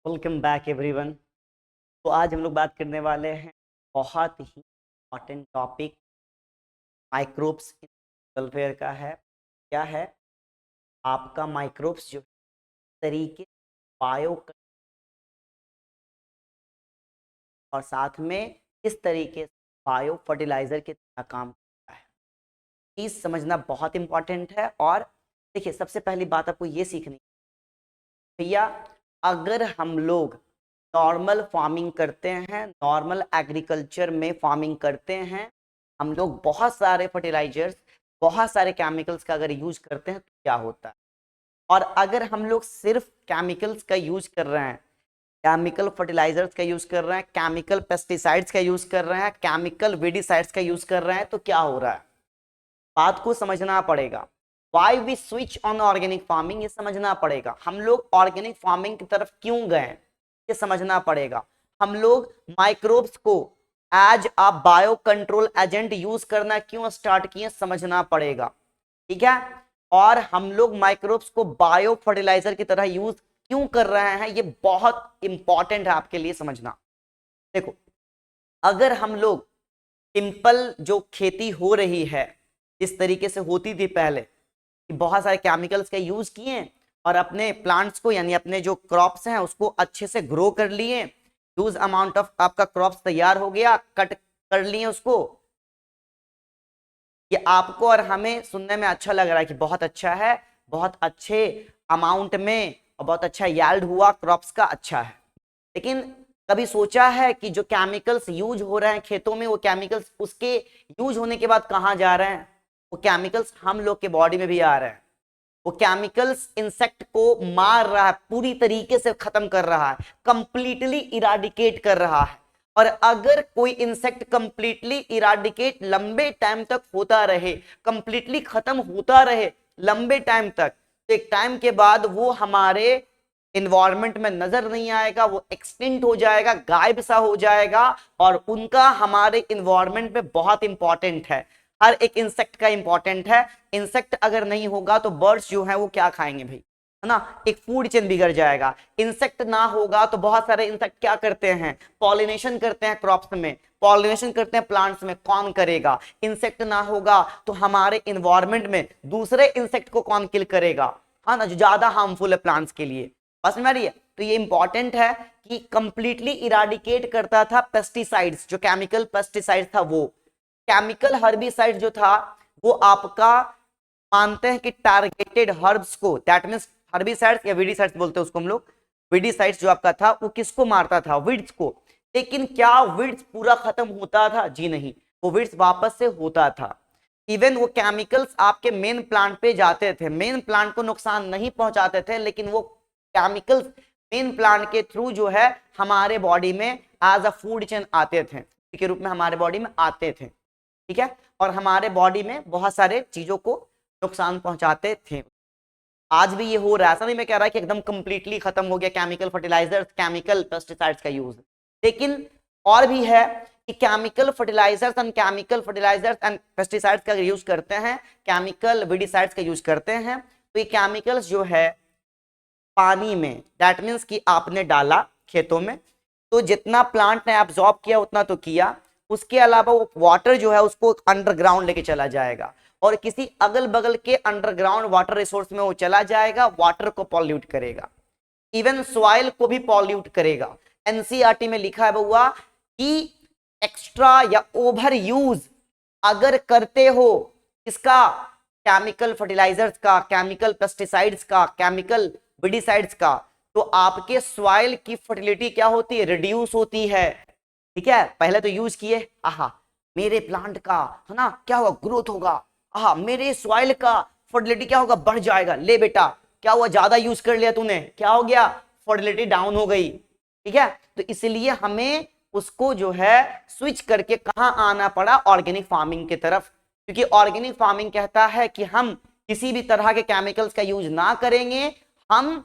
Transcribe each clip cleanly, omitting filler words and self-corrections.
Welcome back everyone. तो आज हम लोग बात करने वाले हैं बहुत ही important topic microbes in welfare का है। क्या है? आपका माइक्रोब्स जो तरीके बायो और साथ में इस तरीके से बायो फर्टिलाइजर की तरह काम करता है। चीज़ समझना बहुत इंपॉर्टेंट है। और देखिए, सबसे पहली बात आपको ये सीखनी है, भैया अगर हम लोग नॉर्मल फार्मिंग करते हैं, नॉर्मल एग्रीकल्चर में फार्मिंग करते हैं, हम लोग बहुत सारे फर्टिलाइजर्स, बहुत सारे केमिकल्स का अगर यूज करते हैं तो क्या होता है। और अगर हम लोग सिर्फ केमिकल्स का यूज कर रहे हैं, केमिकल फर्टिलाइजर्स का यूज कर रहे हैं, केमिकल पेस्टिसाइड्स का यूज कर रहे हैं, केमिकल वेडिसाइड्स का यूज कर रहे हैं, तो क्या हो रहा है, बात को समझना पड़ेगा। Why we switch on organic farming, ये समझना पड़ेगा। हम लोग ऑर्गेनिक फार्मिंग की तरफ क्यों गए, ये समझना पड़ेगा। हम लोग माइक्रोब्स को as a bio control agent use करना क्यों स्टार्ट किए, समझना पड़ेगा। ठीक है। और हम लोग माइक्रोब्स को बायो फर्टिलाइजर की तरह यूज क्यों कर रहे हैं, ये बहुत इंपॉर्टेंट है आपके लिए समझना। देखो, अगर हम लोग सिंपल जो खेती हो रही है इस तरीके से होती थी पहले, कि बहुत सारे केमिकल्स का यूज किए और अपने प्लांट्स को यानी अपने जो क्रॉप्स हैं उसको अच्छे से ग्रो कर लिए, ह्यूज अमाउंट ऑफ आपका क्रॉप्स तैयार हो गया, कट कर लिए उसको, ये आपको और हमें सुनने में अच्छा लग रहा है कि बहुत अच्छा है, बहुत अच्छे अमाउंट में और बहुत अच्छा यील्ड हुआ क्रॉप्स का, अच्छा है। लेकिन कभी सोचा है कि जो केमिकल्स यूज हो रहे हैं खेतों में, वो केमिकल्स उसके यूज होने के बाद कहाँ जा रहे हैं? वो केमिकल्स हम लोग के बॉडी में भी आ रहे हैं। वो केमिकल्स इंसेक्ट को मार रहा है, पूरी तरीके से खत्म कर रहा है, कंप्लीटली इराडिकेट कर रहा है। और अगर कोई इंसेक्ट कंप्लीटली इराडिकेट लंबे टाइम तक होता रहे, कंप्लीटली खत्म होता रहे लंबे टाइम तक, तो एक टाइम के बाद वो हमारे इन्वायरमेंट में नजर नहीं आएगा, वो एक्सटिंक्ट हो जाएगा, गायब सा हो जाएगा। और उनका हमारे इन्वायरमेंट में बहुत इंपॉर्टेंट है। हर एक इंसेक्ट का इंपॉर्टेंट है। इंसेक्ट अगर नहीं होगा तो बर्ड्स जो है वो क्या खाएंगे भाई, है ना? एक फूड चेन बिगड़ जाएगा। इंसेक्ट ना होगा तो बहुत सारे इंसेक्ट क्या करते हैं, पॉलिनेशन करते हैं क्रॉप्स में, पॉलिनेशन करते हैं प्लांट्स में, कौन करेगा? इंसेक्ट ना होगा तो हमारे इन्वायरमेंट में दूसरे इंसेक्ट को कौन किल करेगा, हाँ ना, जो ज्यादा हार्मफुल है प्लांट्स के लिए। बस में है। तो ये इंपॉर्टेंट है कि कंप्लीटली इराडिकेट करता था पेस्टिसाइड्स, जो केमिकल पेस्टिसाइड्स था वो। केमिकल हर्बिसाइड जो था वो आपका मानते हैं कि टारगेटेड हर्ब्स को, दैट मींस हर्बिसाइड्स या वीडिसाइड्स बोलते हैं उसको हम लोग, वीडिसाइड्स जो आपका था वो किसको मारता था? वीड्स को। लेकिन क्या वीड्स पूरा खत्म होता था? जी नहीं, वो वीड्स वापस से होता था। इवन वो केमिकल्स आपके मेन प्लांट पे जाते थे, मेन प्लांट को नुकसान नहीं पहुंचाते थे, लेकिन वो केमिकल्स मेन प्लांट के थ्रू जो है हमारे बॉडी में एज अ फूड चेन आते थे, के रूप में हमारे बॉडी में आते थे। ठीक है। और हमारे बॉडी में बहुत सारे चीजों को नुकसान पहुंचाते थे। आज भी ये हो रहा है, ऐसा नहीं मैं कह रहा कि एकदम कंप्लीटली खत्म हो गया केमिकल फर्टिलाइजर्स, केमिकल पेस्टिसाइड्स का यूज, लेकिन और भी है कि केमिकल फर्टिलाइजर्स एंड पेस्टिसाइड्स का यूज करते हैं, केमिकल विडिसाइड्स का यूज करते हैं, तो ये केमिकल्स जो है पानी में, दैट मीन्स कि आपने डाला खेतों में तो जितना प्लांट ने एब्जॉर्ब किया उतना तो किया, उसके अलावा वो वाटर जो है उसको अंडरग्राउंड लेके चला जाएगा और किसी अगल बगल के अंडरग्राउंड वाटर रिसोर्स में वो चला जाएगा, वाटर को पॉल्यूट करेगा, इवन सॉइल को भी पॉल्यूट करेगा। एनसीईआरटी में लिखा है बउआ कि एक्स्ट्रा या ओवर यूज अगर करते हो इसका, केमिकल फर्टिलाइजर्स का, केमिकल पेस्टिसाइड्स का, केमिकल विडिसाइड्स का, तो आपके सॉइल की फर्टिलिटी क्या होती है? रिड्यूस होती है। ठीक है। पहले तो यूज किए, आहा मेरे प्लांट का है ना क्या होगा, ग्रोथ होगा, आहा मेरे सॉइल का फर्टिलिटी क्या होगा, बढ़ जाएगा। ले बेटा, क्या हुआ, ज्यादा यूज कर लिया तूने, क्या हो गया, फर्टिलिटी डाउन हो गई। ठीक है। तो इसलिए हमें उसको जो है स्विच करके कहां आना पड़ा, ऑर्गेनिक फार्मिंग की तरफ, क्योंकि ऑर्गेनिक फार्मिंग कहता है कि हम किसी भी तरह के केमिकल्स का यूज ना करेंगे, हम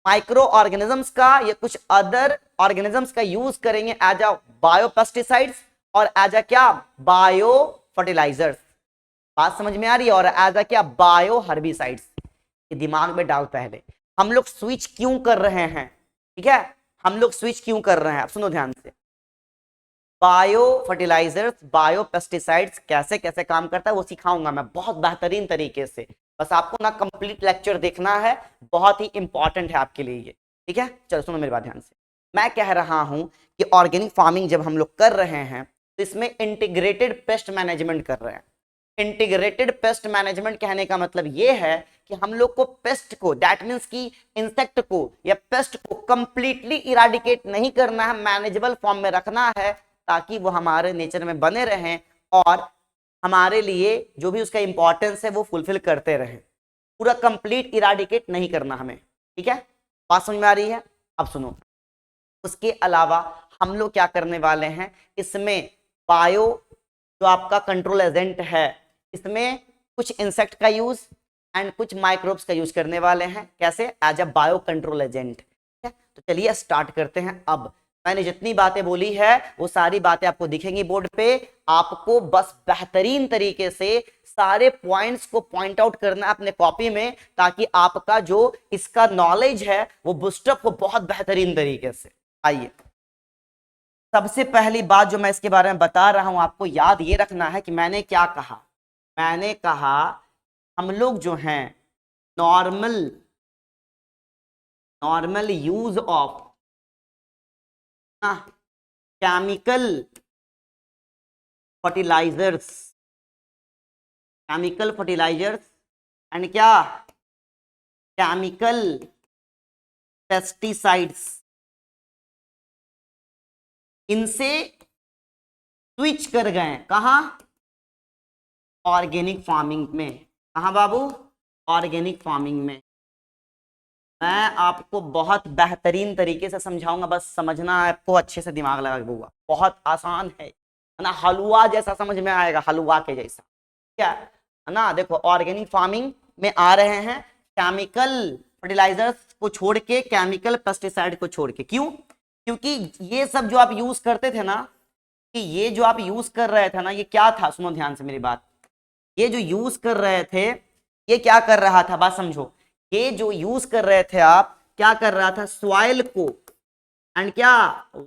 माइक्रो ऑर्गेनिजम्स का या कुछ अदर ऑर्गेनिजम्स का यूज करेंगे एज अ बायो पेस्टिसाइड्स और एज अ क्या, बायो फर्टिलाइजर्स। बात समझ में आ रही है? और एज अ क्या, बायो हर्बिसाइड्स। ये दिमाग में डाल पहले, हम लोग स्विच क्यों कर रहे हैं, ठीक है, हम लोग स्विच क्यों कर रहे हैं, अब सुनो ध्यान से। बायो फर्टिलाइजर्स, बायो पेस्टिसाइड्स कैसे कैसे काम करता है वो सिखाऊंगा मैं बहुत बेहतरीन तरीके से। बस आपको ना कंप्लीट लेक्चर देखना है, बहुत ही इंपॉर्टेंट है आपके लिए ये, ठीक है। चलो सुनो मेरी बात ध्यान से। मैं कह रहा हूं कि ऑर्गेनिक फार्मिंग जब हम लोग कर रहे हैं तो इसमें इंटीग्रेटेड पेस्ट मैनेजमेंट कर रहे हैं। इंटीग्रेटेड पेस्ट मैनेजमेंट कहने का मतलब ये है कि हम लोग को पेस्ट को, दैट मीन्स की इंसेक्ट को या पेस्ट को कंप्लीटली इराडिकेट नहीं करना है, मैनेजेबल फॉर्म में रखना है ताकि वो हमारे नेचर में बने रहें और हमारे लिए जो भी उसका इंपॉर्टेंस है वो फुलफिल करते रहें। पूरा कंप्लीट इराडिकेट नहीं करना हमें, ठीक है, बात समझ में आ रही है। अब सुनो, उसके अलावा हम लोग क्या करने वाले हैं, इसमें बायो जो आपका कंट्रोल एजेंट है, इसमें कुछ इंसेक्ट का यूज एंड कुछ माइक्रोब्स का यूज करने वाले हैं। कैसे? As a bio control agent, ठीक है। तो चलिए स्टार्ट करते हैं। अब मैंने जितनी बातें बोली है वो सारी बातें आपको दिखेंगी बोर्ड पे, आपको बस बेहतरीन तरीके से सारे पॉइंट्स को पॉइंट आउट करना है अपने कॉपी में, ताकि आपका जो इसका नॉलेज है वो बूस्टअप हो बहुत बेहतरीन तरीके से। आइए, सबसे पहली बात जो मैं इसके बारे में बता रहा हूं आपको याद ये रखना है कि मैंने क्या कहा। मैंने कहा हम लोग जो हैं normal use of chemical fertilisers and क्या केमिकल पेस्टिसाइड्स, इनसे स्विच कर गए कहां? ऑर्गेनिक फार्मिंग में। कहां बाबू? ऑर्गेनिक फार्मिंग में। मैं आपको बहुत बेहतरीन तरीके से समझाऊंगा, बस समझना है आपको, अच्छे से दिमाग लगा के। बहुत आसान है ना, हलवा जैसा समझ में आएगा, हलवा के जैसा, क्या है ना। देखो, ऑर्गेनिक फार्मिंग में आ रहे हैं केमिकल फर्टिलाइजर्स को छोड़ के, केमिकल पेस्टिसाइड को छोड़ के। क्यों? क्योंकि ये सब जो आप यूज करते थे ना, कि ये जो आप यूज कर रहे थे ना, ये क्या था? सुनो ध्यान से मेरी बात। ये जो यूज कर रहे थे, ये क्या कर रहा था? बात समझो। ये जो यूज कर रहे थे आप, क्या कर रहा था? सॉइल को एंड क्या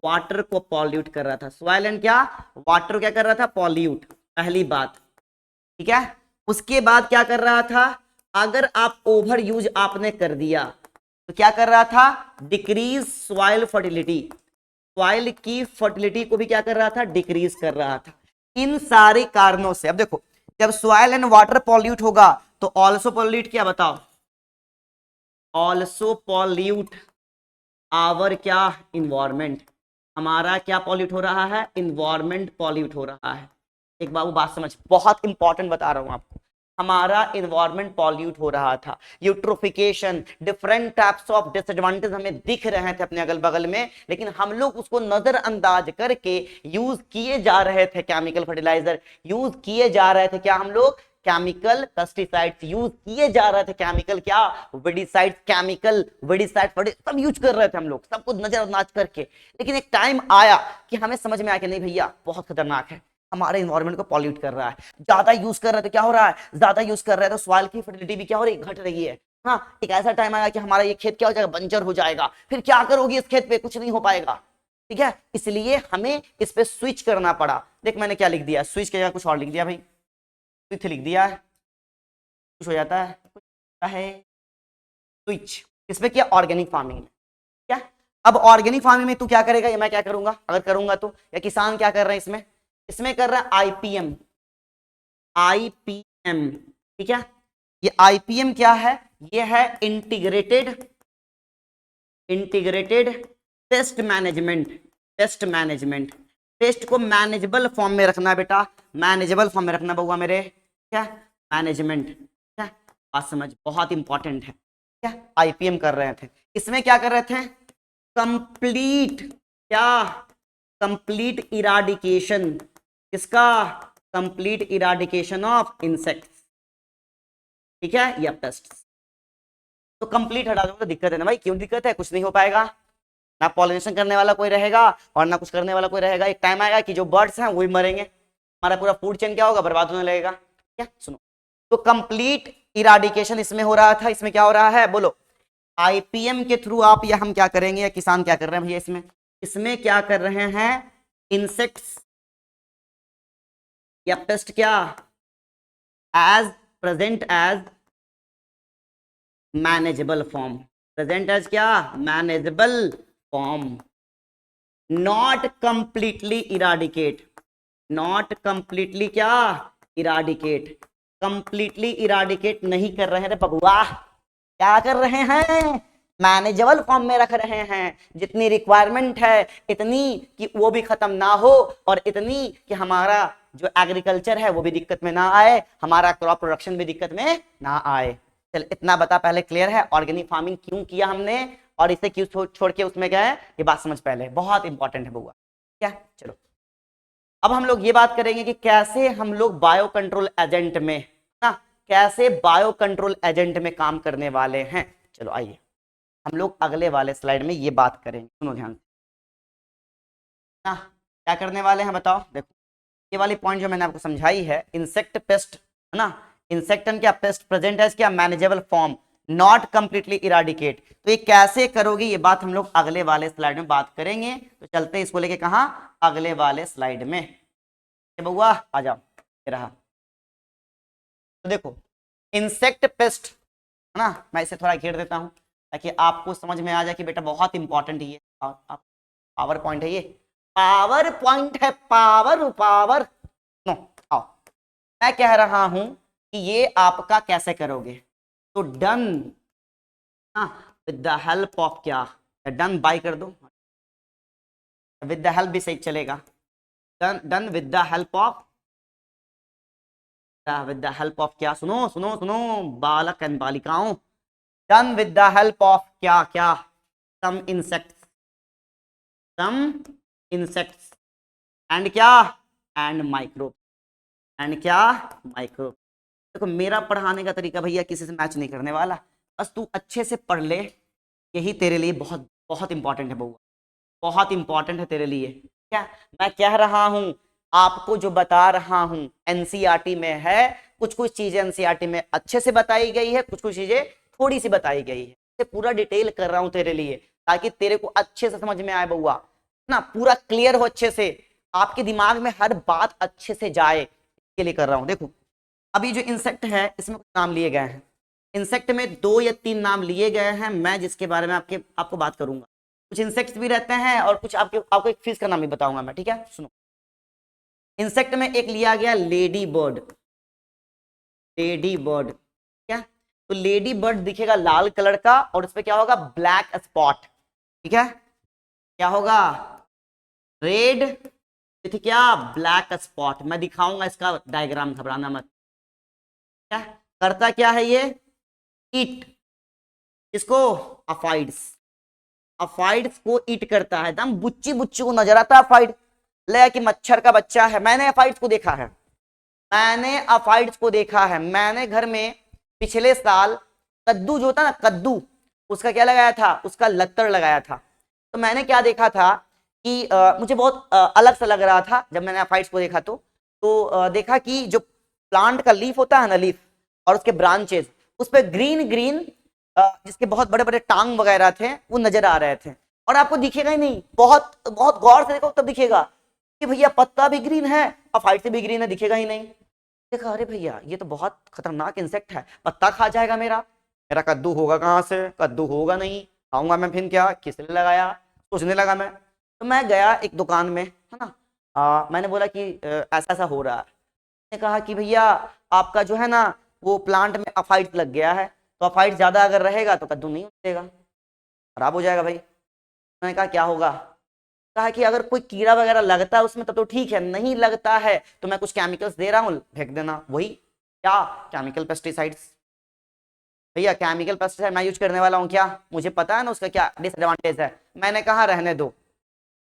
वाटर को पॉल्यूट कर रहा था। सॉइल एंड क्या वाटर क्या कर रहा था? पॉल्यूट, पहली बात, ठीक है। उसके बाद क्या कर रहा था? अगर आप ओवर यूज आपने कर दिया तो क्या कर रहा था? डिक्रीज सॉइल फर्टिलिटी, सॉइल की फर्टिलिटी को भी क्या कर रहा था? डिक्रीज कर रहा था। इन सारे कारणों से अब देखो, जब सॉइल एंड वाटर पॉल्यूट होगा तो ऑल्सो पॉल्यूट क्या बताओ? ऑल्सो पॉल्यूट आवर क्या? इन्वायरमेंट। हमारा क्या पॉल्यूट हो रहा है? इन्वायरमेंट पॉल्यूट हो रहा है। एक बाबू बात समझ, बहुत इंपॉर्टेंट बता रहा हूं आपको। हमारा इन्वायरमेंट पॉल्यूट हो रहा था, eutrophication, different types of disadvantage हमें दिख रहे थे अपने अगल बगल में, लेकिन हम लोग उसको नजरअंदाज करके यूज किए जा रहे थे केमिकल फर्टिलाइजर, यूज किए जा रहे थे क्या? हम लोग केमिकल पेस्टिसाइड्स यूज किए जा रहे थे, केमिकल क्या वेडिसाइड्स, केमिकल वेडिसाइड्स सब यूज कर रहे थे हम लोग, सबको नजरअंदाज करके। लेकिन एक टाइम आया कि हमें समझ में आया कि नहीं भैया, बहुत खतरनाक है, हमारे इन्वायरमेंट को पॉल्यूट कर रहा है। ज्यादा यूज कर रहे हैं तो क्या हो रहा है? ज्यादा यूज कर रहे हैं तो सॉइल की फर्टिलिटी भी क्या हो रही है? घट रही है। हाँ, एक ऐसा टाइम आएगा कि हमारा ये खेत क्या हो जाएगा? बंजर हो जाएगा। फिर क्या करोगी इस खेत पे? कुछ नहीं हो पाएगा, ठीक है। इसलिए हमें इस पे स्विच करना पड़ा। देख मैंने क्या लिख दिया, स्विच की जगह कुछ और लिख दिया भाई, स्विच लिख दिया है, कुछ हो जाता है, कुछ है स्विच। इसमें क्या? ऑर्गेनिक फार्मिंग में। क्या अब ऑर्गेनिक फार्मिंग में तू क्या करेगा या मैं क्या करूंगा? अगर करूंगा तो, या किसान क्या कर रहे हैं इसमें? इसमें कर रहा है आईपीएम, आईपीएम, ठीक है। ये आईपीएम क्या है? ये है इंटीग्रेटेड पेस्ट मैनेजमेंट। पेस्ट को मैनेजेबल फॉर्म में रखना बेटा, मैनेजेबल फॉर्म में रखना बउआ मेरे, क्या मैनेजमेंट, क्या बात समझ, बहुत इंपॉर्टेंट है। क्या आईपीएम कर रहे थे, इसमें क्या कर रहे थे? कंप्लीट क्या? कंप्लीट इराडिकेशन, किसका? कंप्लीट इराडिकेशन ऑफ इंसेक्ट्स, ठीक है, या पेस्ट। तो कंप्लीट हटा दोगे तो दिक्कत है ना भाई। क्यों दिक्कत है? कुछ नहीं हो पाएगा, ना पॉलिनेशन करने वाला कोई रहेगा और ना कुछ करने वाला कोई रहेगा। एक टाइम आएगा कि जो बर्ड्स हैं वो भी मरेंगे, हमारा पूरा फूड चेन क्या होगा? बर्बाद होने लगेगा। क्या सुनो, तो कंप्लीट इराडिकेशन इसमें हो रहा था। इसमें क्या हो रहा है? बोलो, आईपीएम के थ्रू आप या हम क्या करेंगे, या किसान क्या कर रहे हैं भैया, इसमें क्या कर रहे हैं, इंसेक्ट्स या पेस्ट क्या, as present as manageable form, present as क्या, manageable form, not completely eradicate, not completely क्या, इराडिकेट, कंप्लीटली इराडिकेट नहीं कर रहे हैं रे बबुआ, क्या कर रहे हैं, मैनेजेबल फॉर्म में रख रहे हैं, जितनी रिक्वायरमेंट है इतनी कि वो भी खत्म ना हो, और इतनी कि हमारा जो एग्रीकल्चर है वो भी दिक्कत में ना आए, हमारा क्रॉप प्रोडक्शन भी दिक्कत में ना आए। चल इतना बता पहले, क्लियर है ऑर्गेनिक फार्मिंग क्यों किया हमने और इसे क्यों छोड़ के उसमें गए, ये बात समझ पहले, बहुत इंपॉर्टेंट है बउआ, क्या। चलो अब हम लोग ये बात करेंगे कि कैसे हम लोग बायो कंट्रोल एजेंट में ना, कैसे बायो कंट्रोल एजेंट में काम करने वाले हैं। चलो आइए हम लोग अगले वाले स्लाइड में ये बात करेंगे, सुनो ध्यान से ना, क्या करने वाले हैं बताओ। देखो ये वाली पॉइंट जो मैंने आपको समझाई है, इंसेक्ट पेस्ट है ना, इंसेक्ट क्या, पेस्ट प्रेजेंट है क्या, manageable form, not completely eradicate, तो ये कैसे करोगे ये बात हम लोग अगले वाले स्लाइड में बात करेंगे। तो चलते हैं इसको लेके कहां, अगले वाले स्लाइड में, बउआ आ जाओ, ये रहा। तो देखो इंसेक्ट पेस्ट है ना, मैं इसे थोड़ा घेर देता हूं ताकि आपको समझ में आ जाए कि बेटा बहुत इंपॉर्टेंट है, पावर पॉइंट है ये, पावर पॉइंट है, पावर पावर नो। आओ मैं कह रहा हूं कि ये आपका कैसे करोगे, तो done with the help of क्या, डन बाय कर दो, विद द हेल्प भी सही चलेगा, done with the help of, with the help of क्या, सुनो सुनो सुनो बालक एंड बालिकाओं, done with the help of क्या क्या, some insects, some insects and क्या, एंड माइक्रो, एंड क्या, माइक्रो। देखो मेरा पढ़ाने का तरीका भैया किसी से मैच नहीं करने वाला, बस तू अच्छे से पढ़ ले, यही तेरे लिए बहुत बहुत इंपॉर्टेंट है बउआ, बहुत इंपॉर्टेंट है तेरे लिए। क्या मैं कह रहा हूं, आपको जो बता रहा हूं एनसीईआरटी में है, कुछ कुछ चीजें एनसीईआरटी में अच्छे से बताई गई है, कुछ कुछ चीजें थोड़ी सी बताई गई है, पूरा डिटेल कर रहा हूं तेरे लिए ताकि तेरे को अच्छे से समझ में आए बउआ ना, पूरा क्लियर हो अच्छे से, आपके दिमाग में हर बात अच्छे से जाए, इसके लिए कर रहा हूं। देखो अभी जो इंसेक्ट है इसमें कुछ नाम लिए गए हैं, इंसेक्ट में 2 या 3 नाम लिए गए हैं, मैं जिसके बारे में आपको बात करूंगा, कुछ इंसेक्ट्स भी रहते हैं और कुछ आपको एक फिश का नाम भी बताऊंगा मैं, ठीक है। सुनो इंसेक्ट में एक लिया गया लेडी बर्ड, लेडी बर्ड, क्या, तो लेडी बर्ड दिखेगा लाल कलर का और उस पर क्या होगा, ब्लैक स्पॉट, ठीक है, क्या होगा, रेड विथ क्या, ब्लैक स्पॉट, मैं दिखाऊंगा इसका डायग्राम, घबराना मत। क्या करता क्या है ये, ईट, इसको अफाइड्स, अफाइड्स को ईट करता है, एकदम बुच्ची बुच्ची को नजर आता है अफाइड, लगा कि मच्छर का बच्चा है, मैंने अफाइड्स को देखा है, मैंने अफाइड्स को देखा है, मैंने घर में पिछले साल कद्दू जो था ना, कद्दू उसका क्या लगाया था, उसका लत्तर लगाया था, तो मैंने क्या देखा था कि मुझे बहुत अलग सा लग रहा था जब मैंने अफाइड्स को देखा, तो देखा कि जो प्लांट का लीफ होता है ना, लीफ और उसके ब्रांचेस, उस पर ग्रीन ग्रीन जिसके बहुत बड़े बड़े टांग वगैरह थे वो नजर आ रहे थे, और आपको दिखेगा ही नहीं, बहुत बहुत गौर से देखो तब दिखेगा कि भैया पत्ता भी ग्रीन है और फाइट से भी ग्रीन है, दिखेगा ही नहीं। देखा अरे भैया ये तो बहुत खतरनाक इंसेक्ट है, पत्ता खा जाएगा मेरा, मेरा कद्दू होगा कहाँ से, कद्दू होगा नहीं, खाऊंगा मैं फिर क्या, किसने लगाया, सोचने लगा मैं, तो मैं गया एक दुकान में है ना, मैंने बोला कि ऐसा ऐसा हो रहा है, ने कहा कि भैया आपका जो है ना वो प्लांट में अफाइट लग गया है, तो अफाइट ज्यादा अगर रहेगा तो कद्दू नहीं उगेगा, खराब हो जाएगा भाई। मैंने कहा क्या होगा, कहा कि अगर कोई कीड़ा वगैरह लगता है उसमें तो ठीक है, नहीं लगता है तो मैं कुछ केमिकल्स दे रहा हूँ, फेंक देना, वही क्या, केमिकल पेस्टिसाइड्स, भैया केमिकल पेस्टिसाइड मैं यूज करने वाला हूँ क्या, मुझे पता है ना उसका क्या डिसएडवांटेज है, मैंने कहा रहने दो,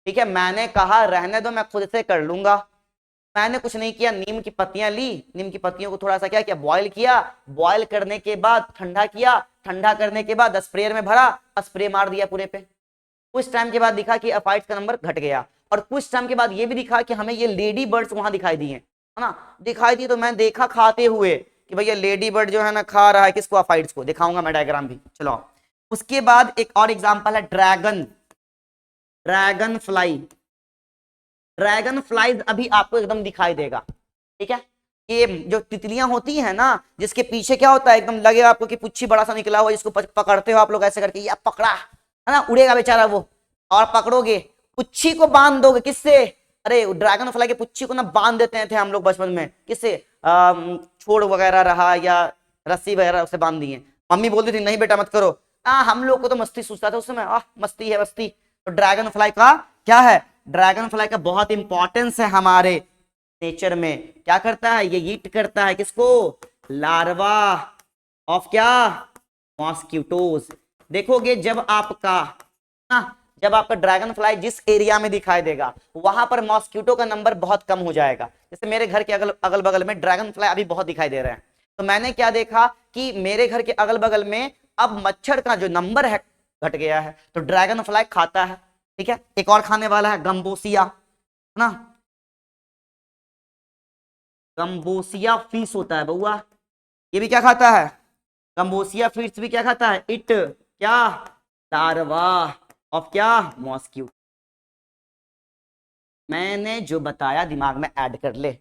ठीक है, मैंने कहा रहने दो, मैं खुद से कर लूंगा। मैंने कुछ नहीं किया, नीम की पत्तियां ली, नीम की पत्तियों को थोड़ा सा क्या किया, बॉयल किया, बॉयल करने के बाद ठंडा किया, ठंडा करने के बाद स्प्रेयर में भरा, स्प्रे मार दिया पूरे पे, कुछ टाइम के बाद दिखा कि अफाइट्स का नंबर घट गया, और कुछ टाइम के बाद ये भी दिखा कि हमें ये लेडी बर्ड्स वहां दिखाई दिए, है ना, दिखाई दी, तो मैं देखा खाते हुए कि भैया लेडी बर्ड जो है ना खा रहा है किसको, अफाइट्स को, दिखाऊंगा मैं डायग्राम भी, चलो उसके बाद एक और एग्जांपल है dragon, dragon fly. Dragon flies अभी आपको एकदम दिखाई देगा, ठीक है। ये जो तितलियां होती हैं ना, जिसके पीछे क्या होता है, एकदम लगेगा आपको कि पुच्छी बड़ा सा निकला हुआ, जिसको पकड़ते हो आप लोग ऐसे करके, या पकड़ा है ना, उड़ेगा बेचारा वो। और पकड़ोगे, पुच्छी को बांध दोगे किससे, अरे ड्रैगन फ्लाई के पुच्छी को ना बांध देते थे हम लोग बचपन में, किससे, छोड़ वगैरह रहा या रस्सी वगैरह उसे बांध दिए। मम्मी बोलती थी नहीं बेटा मत करो, हम लोग को तो मस्ती सोचता था उस समय, मस्ती है मस्ती। तो ड्रैगन फ्लाई का क्या है, ड्रैगन फ्लाई का बहुत इंपॉर्टेंस है हमारे नेचर में। क्या करता है ये, ईट करता है किसको, लार्वा ऑफ क्या, मॉस्किटोज। देखोगे जब आपका ना, जब आपका ड्रैगन फ्लाई जिस एरिया में दिखाई देगा वहां पर मॉस्किटो का नंबर बहुत कम हो जाएगा। जैसे मेरे घर के अगल बगल में ड्रैगन फ्लाई अभी बहुत दिखाई दे रहे हैं, तो मैंने क्या देखा कि मेरे घर के अगल बगल में अब मच्छर का जो नंबर है घट गया है, तो ड्रैगन फ्लाई खाता है, ठीक है। एक और खाने वाला है गंबोसिया, है ना, गंबोसिया फिश होता है बउआ, ये भी क्या खाता है, गंबोसिया फिश भी क्या खाता है, इट क्या, लार्वा ऑफ क्या, मॉस्क्यू। मैंने जो बताया दिमाग में ऐड कर ले।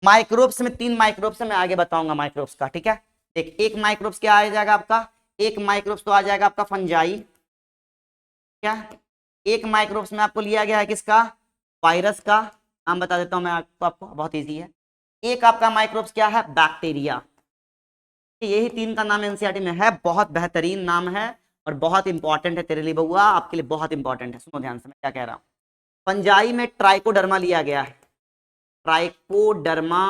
माइक्रोब्स में 3 माइक्रोब्स है, मैं आगे बताऊंगा माइक्रोब्स का, ठीक है। देख एक माइक्रोब्स क्या आ जाएगा आपका, एक माइक्रोब्स तो आ जाएगा आपका फंजाई, क्या, एक माइक्रोब्स में आपको लिया गया है किसका, वायरस का, नाम बता देता हूं मैं आपको बहुत इजी है। एक आपका माइक्रोब्स क्या है, बैक्टीरिया। यही 3 का नाम एनसीईआरटी में है, बहुत बेहतरीन नाम है और बहुत इंपॉर्टेंट है तेरे लिए बउआ, आपके लिए बहुत इंपॉर्टेंट है। सुनो ध्यान से मैं क्या कह रहा हूं। फंजाई में ट्राइकोडर्मा लिया गया है, ट्राइकोडर्मा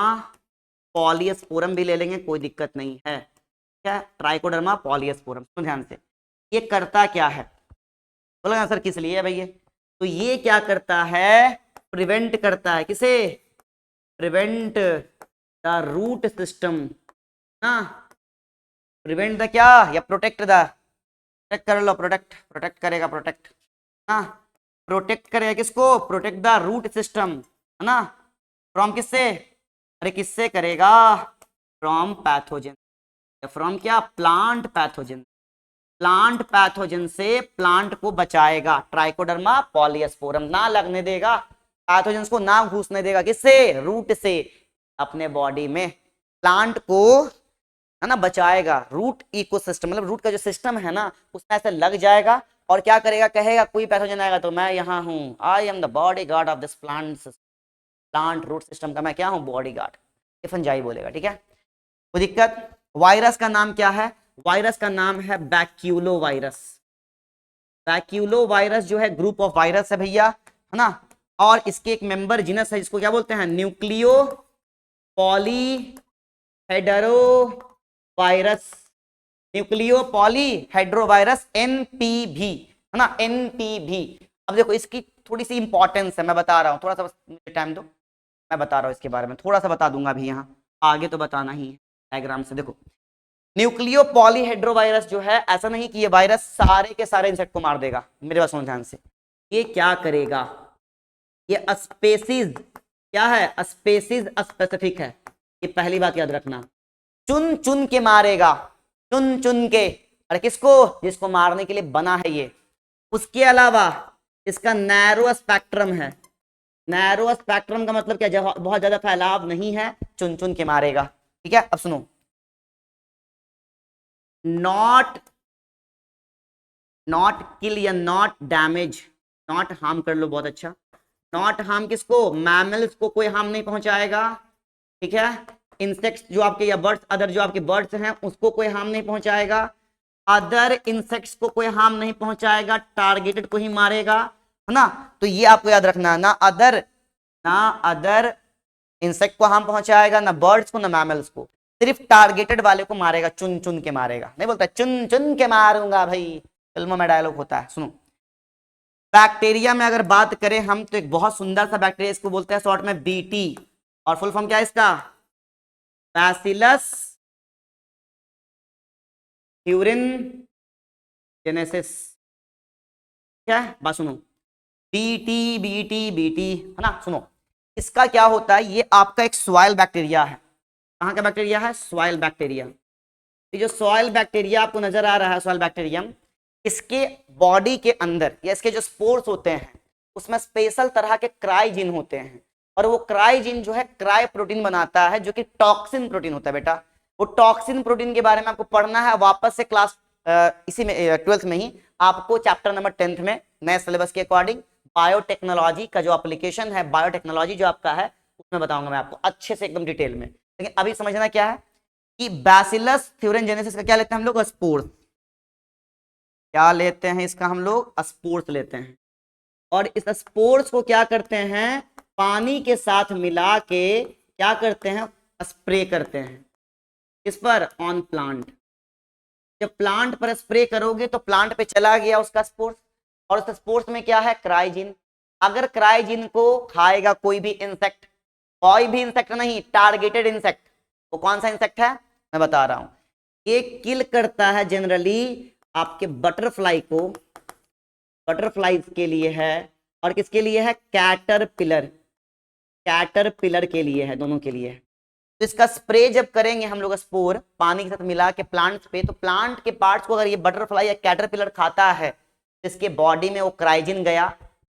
पॉलियस्पोरम भी ले लेंगे कोई दिक्कत नहीं है, क्या, ट्राइकोडर्मा पॉलियस्पोरम। सुनो ध्यान से, ये करता क्या है, बोला सर किस लिए है भैया, तो ये क्या करता है, प्रिवेंट करता है, किसे, प्रिवेंट द रूट सिस्टम ना, प्रिवेंट द क्या, या प्रोटेक्ट द, प्रोटेक्ट कर लो, प्रोटेक्ट, प्रोटेक्ट करेगा, प्रोटेक्ट ना, प्रोटेक्ट करेगा किसको, प्रोटेक्ट द रूट सिस्टम, है ना, फ्रॉम किससे, अरे किससे करेगा, फ्रॉम पैथोजन, फ्रॉम क्या, प्लांट पैथोजन, प्लांट पैथोजन से प्लांट को बचाएगा, ट्राइकोडर्मा पॉलियस्पोरम ना लगने देगा, पैथोजन को ना घुसने देगा, किससे, रूट से अपने बॉडी में, प्लांट को है ना बचाएगा, रूट इकोसिस्टम मतलब रूट का जो सिस्टम है ना उसमें ऐसे लग जाएगा और क्या करेगा, कहेगा कोई पैथोजन आएगा तो मैं यहाँ हूँ, I am the body guard of this plant root system का मैं क्या हूँ, बॉडी गार्ड, ये फंजाई बोलेगा, ठीक है। कोई दिक्कत। वायरस का नाम क्या है, वायरस का नाम है बैक्यूलो वायरस, बैक्यूलो वायरस जो है ग्रुप ऑफ वायरस है भैया, है ना, और इसके एक मेंबर जीनस है जिसको क्या बोलते हैं, nucleopolyhedrovirus, nucleopolyhedrovirus NPV, है ना, एनपीवी। अब देखो इसकी थोड़ी सी इंपॉर्टेंस है, मैं बता रहा हूँ, थोड़ा सा मुझे टाइम दो, मैं बता रहा हूँ इसके बारे में, थोड़ा सा बता दूंगा अभी, यहाँ आगे तो बताना ही है डायग्राम से। देखो न्यूक्लियो पॉलीहेड्रोवायरस जो है, ऐसा नहीं कि ये वायरस सारे के सारे इंसेक्ट को मार देगा, मेरे पास सुनो ध्यान से, ये क्या करेगा, ये स्पेसीज क्या है, स्पेसीज स्पेसिफिक है, ये पहली बात याद रखना, चुन चुन के मारेगा, चुन चुन के, अरे किसको, जिसको मारने के लिए बना है ये। उसके अलावा इसका नैरो स्पेक्ट्रम है, नैरो स्पेक्ट्रम का मतलब क्या, बहुत ज्यादा फैलाव नहीं है, चुन चुन के मारेगा, ठीक है। अब सुनो, नॉट नॉट किल या नॉट डैमेज, नॉट हार्म कर लो, बहुत अच्छा, नॉट हार्म किसको, मैमल्स को कोई हार्म नहीं पहुंचाएगा, ठीक है। इंसेक्ट्स जो आपके या बर्ड्स, अदर जो आपके बर्ड्स हैं उसको कोई हार्म नहीं पहुंचाएगा, अदर इंसेक्ट्स को कोई हार्म नहीं पहुंचाएगा, टारगेटेड को ही मारेगा, है ना। तो ये आपको याद रखना है, ना अदर इंसेक्ट को हार्म पहुंचाएगा, ना बर्ड्स को, ना मैमल्स को, सिर्फ टारगेटेड वाले को मारेगा, चुन चुन के मारेगा, नहीं बोलता चुन चुन के मारूंगा भाई, फिल्मों में डायलॉग होता है। सुनो बैक्टीरिया में अगर बात करें हम तो एक बहुत सुंदर सा बैक्टीरिया, इसको बोलते हैं शॉर्ट में बीटी, और फुल फॉर्म क्या है इसका, बैसिलस यूरिनजेनेसिस, क्या है बात सुनो, बीटी बीटी बीटी, है ना। सुनो इसका क्या होता है, ये आपका एक सॉइल बैक्टीरिया है, कहाँ का बैक्टीरिया है, सॉइल बैक्टीरिया। ये जो सॉइल बैक्टीरिया आपको नजर आ रहा है, सॉइल बैक्टीरियम, इसके बॉडी के अंदर या इसके जो स्पोर्स होते हैं उसमें स्पेशल तरह के क्राइजिन होते हैं, और वो क्राइजिन जो है क्राई प्रोटीन बनाता है जो कि टॉक्सिन प्रोटीन होता है। बेटा वो टॉक्सिन प्रोटीन के बारे में आपको पढ़ना है वापस से क्लास इसी में 12th में ही आपको चैप्टर नंबर 10th में नए सिलेबस के अकॉर्डिंग बायोटेक्नोलॉजी का जो एप्लीकेशन है, बायोटेक्नोलॉजी जो आपका है उसमें बताऊंगा मैं आपको अच्छे से एकदम डिटेल में। लेकिन अभी समझना क्या है कि बैसिलस थ्यूरेनजेनेसिस का क्या लेते हैं हम लोग, स्पोर्स। क्या लेते हैं इसका हम लोग, स्पोर्स लेते हैं, और इस स्पोर्स को क्या करते हैं, पानी के साथ मिला के क्या करते हैं, स्प्रे करते हैं। किस पर, ऑन प्लांट। जब प्लांट पर स्प्रे करोगे तो प्लांट पे चला गया उसका स्पोर्स, और उस स्पोर्स में क्या है, क्राइजिन। अगर क्राइजिन को खाएगा कोई भी इंसेक्ट, कोई भी इंसेक्ट नहीं, टारगेटेड इंसेक्ट, वो कौन सा इंसेक्ट है मैं बता रहा हूं, ये किल करता है जनरली आपके बटरफ्लाई को, बटरफ्लाईज के लिए है, और किसके लिए है, कैटरपिलर, कैटरपिलर के लिए है, दोनों के लिए है। तो इसका स्प्रे जब करेंगे हम लोग स्पोर पानी के साथ मिला के प्लांट्स पे, तो प्लांट के पार्ट्स को अगर ये बटरफ्लाई या कैटरपिलर खाता है तो इसके बॉडी में वो क्राइजिन गया,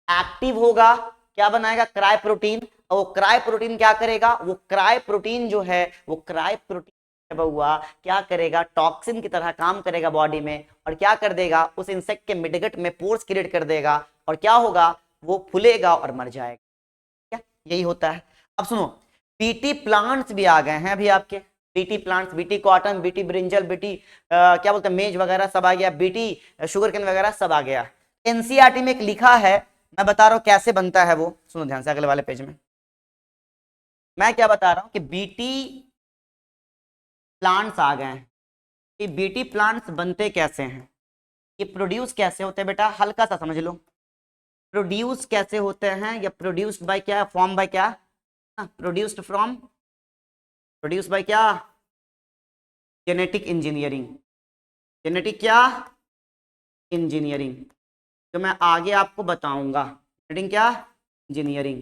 एक्टिव होगा, क्या बनाएगा, क्राई प्रोटीन। और वो क्राई प्रोटीन क्या करेगा, वो क्राई प्रोटीन जो है वो क्राई प्रोटीन हुआ क्या करेगा, टॉक्सिन की तरह काम करेगा बॉडी में, और क्या कर देगा, उस इंसेक्ट के मिडगट में पोर्स क्रिएट कर देगा, और क्या होगा, वो फूलेगा और मर जाएगा। क्या यही होता है। अब सुनो, बीटी प्लांट्स भी आ गए हैं अभी आपके, BT plants, BT cotton, BT brinjal, BT क्या बोलते हैं मेज वगैरह सब आ गया, बीटी शुगर केन वगैरह सब आ गया। एनसीईआरटी में एक लिखा है, मैं बता रहा हूं कैसे बनता है वो, सुनो ध्यान से अगले वाले पेज में। मैं क्या बता रहा हूं कि बीटी प्लांट्स आ गए हैं, ये बीटी प्लांट्स बनते कैसे हैं, ये प्रोड्यूस कैसे होते हैं, बेटा हल्का सा समझ लो। प्रोड्यूस कैसे होते हैं, या प्रोड्यूस्ड बाय क्या, फॉर्म बाय क्या, प्रोड्यूस्ड फ्रॉम, प्रोड्यूस बाय क्या, जेनेटिक इंजीनियरिंग, जेनेटिक क्या, इंजीनियरिंग, जो मैं आगे आपको बताऊंगा, जेनेटिक क्या, इंजीनियरिंग।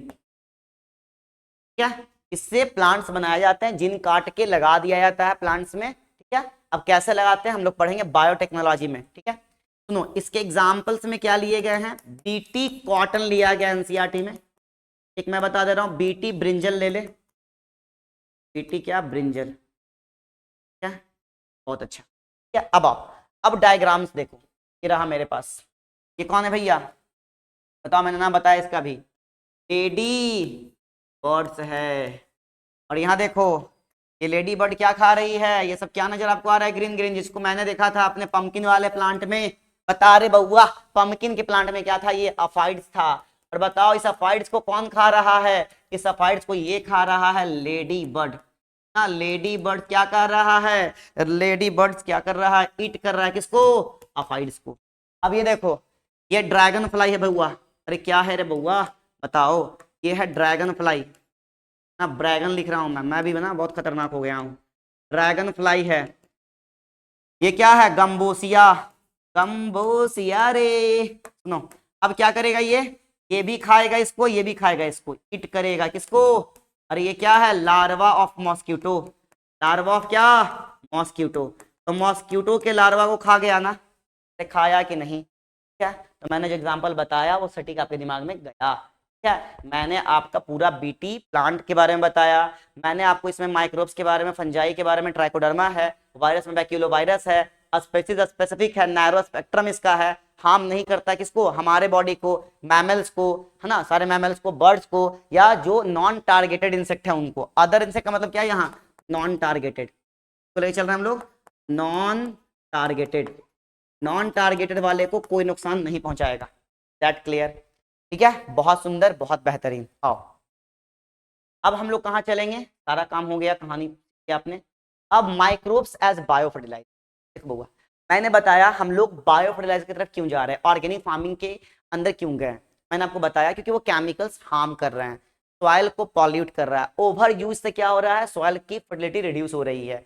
क्या, इससे प्लांट्स बनाए जाते हैं, जिन काट के लगा दिया जाता है प्लांट्स में, ठीक है। अब कैसे लगाते हैं हम लोग पढ़ेंगे बायोटेक्नोलॉजी में, ठीक है। सुनो, इसके एग्जांपल्स में क्या लिए गए हैं, बीटी कॉटन लिया गया एनसीईआरटी में, एक मैं बता दे रहा हूं, बीटी ब्रिंजल ले ले, बीटी क्या, ब्रिंजल, क्या, बहुत अच्छा। क्या, अब आओ, अब डायग्राम्स देखो, ये रहा मेरे पास, ये कौन है भैया बताओ, मैंने नाम बताया इसका भी, लेडी बर्ड्स है। और यहाँ देखो, ये लेडी बर्ड क्या खा रही है, ये सब क्या नजर आपको आ रहा है, ग्रीन ग्रीन, जिसको मैंने देखा था अपने पंपकिन वाले प्लांट में, बता रहे बउआ पंपकिन के प्लांट में क्या था, ये अफाइड्स था। और बताओ इस अफाइड्स को कौन खा रहा है, इस अफाइड्स को ये खा रहा है लेडी बर्ड। हाँ, लेडी बर्ड क्या कर रहा है, लेडी बर्ड्स क्या कर रहा है, ईट कर रहा है किसको, अफाइड्स को। अब ये देखो, ये ड्रैगन फ्लाई है बउआ, अरे क्या है रे बउआ बताओ, ये है ड्रैगन फ्लाई ना, ड्रैगन लिख रहा हूं मैं भी ना बहुत खतरनाक हो गया हूं, ड्रैगन फ्लाई है। ये क्या है, गंबोसिया, गंबोसिया रे। सुनो, अब क्या करेगा ये भी खाएगा इसको, ये भी खाएगा इसको, इट करेगा किसको, अरे ये क्या है, larva of mosquito, larva of क्या, मॉस्क्यूटो। तो मॉस्क्यूटो के लार्वा को खा गया ना, खाया कि नहीं, क्या, तो मैंने जो एग्जांपल बताया वो सटीक आपके दिमाग में गया। क्या, मैंने आपका पूरा बीटी प्लांट के बारे में बताया, मैंने आपको इसमें माइक्रोब्स के बारे में, फंजाई के बारे में, ट्राइकोडर्मा है, वायरस में बैक्यूलोवायरस है, स्पेसीज स्पेसिफिक है, नैरो स्पेक्ट्रम इसका है, हार्म नहीं करता किसको, हमारे बॉडी को, मैमल्स को, है ना, सारे मैमल्स को, बर्ड्स को, या जो नॉन टारगेटेड इंसेक्ट है उनको। अदर इंसेक्ट का मतलब क्या है यहाँ, नॉन टारगेटेड, तो लेके चल रहे हैं हम लोग, नॉन टारगेटेड, नॉन टारगेटेड वाले को कोई नुकसान नहीं पहुंचाएगा। दैट क्लियर, ठीक है, बहुत सुंदर, बहुत बेहतरीन। आओ अब हम लोग कहाँ चलेंगे, सारा काम हो गया, कहानी किया आपने। अब माइक्रोब्स एज बायो फर्टिलाइजर, देखो बउआ मैंने बताया हम लोग बायो फर्टिलाइजर की तरफ क्यों जा रहे हैं, ऑर्गेनिक फार्मिंग के अंदर क्यों गए, मैंने आपको बताया क्योंकि वो केमिकल्स हार्म कर रहे हैं, सॉइल को पॉल्यूट कर रहा है, ओवर यूज से क्या हो रहा है, सॉइल की फर्टिलिटी रिड्यूस हो रही है,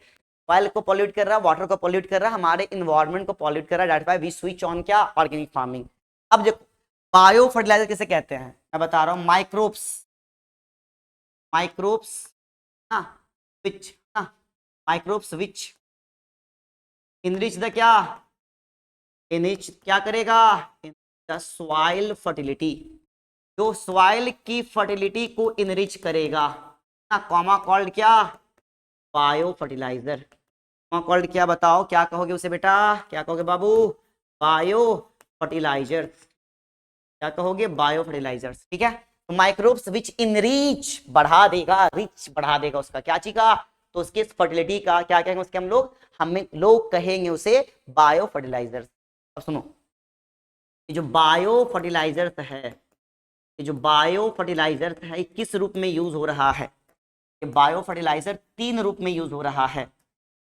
सॉइल को पॉल्यूट कर रहा है, वाटर को पॉल्यूट कर रहा है, हमारे इन्वायरमेंट को पॉल्यूट कर रहा है, that's why we switch on क्या, ऑर्गेनिक फार्मिंग। अब देखो बायो फर्टिलाइजर किसे कहते हैं, मैं बता रहा हूं, माइक्रोब्स, माइक्रोब्स हाँ विच, हाँ माइक्रोब्स विच इनरिच द क्या, इनरिच क्या करेगा, द सॉइल फर्टिलिटी, जो सॉइल की फर्टिलिटी को इनरिच करेगा ना, कॉमा कॉल्ड क्या, बायो फर्टिलाइजर। कॉमा कॉल्ड क्या, बताओ क्या कहोगे उसे बेटा, क्या कहोगे बाबू, बायो फर्टिलाइजर, क्या कहोगे, बायो फर्टिलाइजर्स। ठीक है, तो माइक्रोब्स विच इनरिच, बढ़ा देगा, रिच बढ़ा देगा उसका क्या चीज का, तो उसके फर्टिलिटी का क्या कहेंगे उसके हम लोग, हमें लोग कहेंगे उसे बायो फर्टिलाइजर्स। अब सुनो, ये जो बायो फर्टिलाइजर्स है, ये जो बायो फर्टिलाइजर्स है, किस रूप में यूज हो रहा है, ये बायो फर्टिलाइजर तीन रूप में यूज हो रहा है,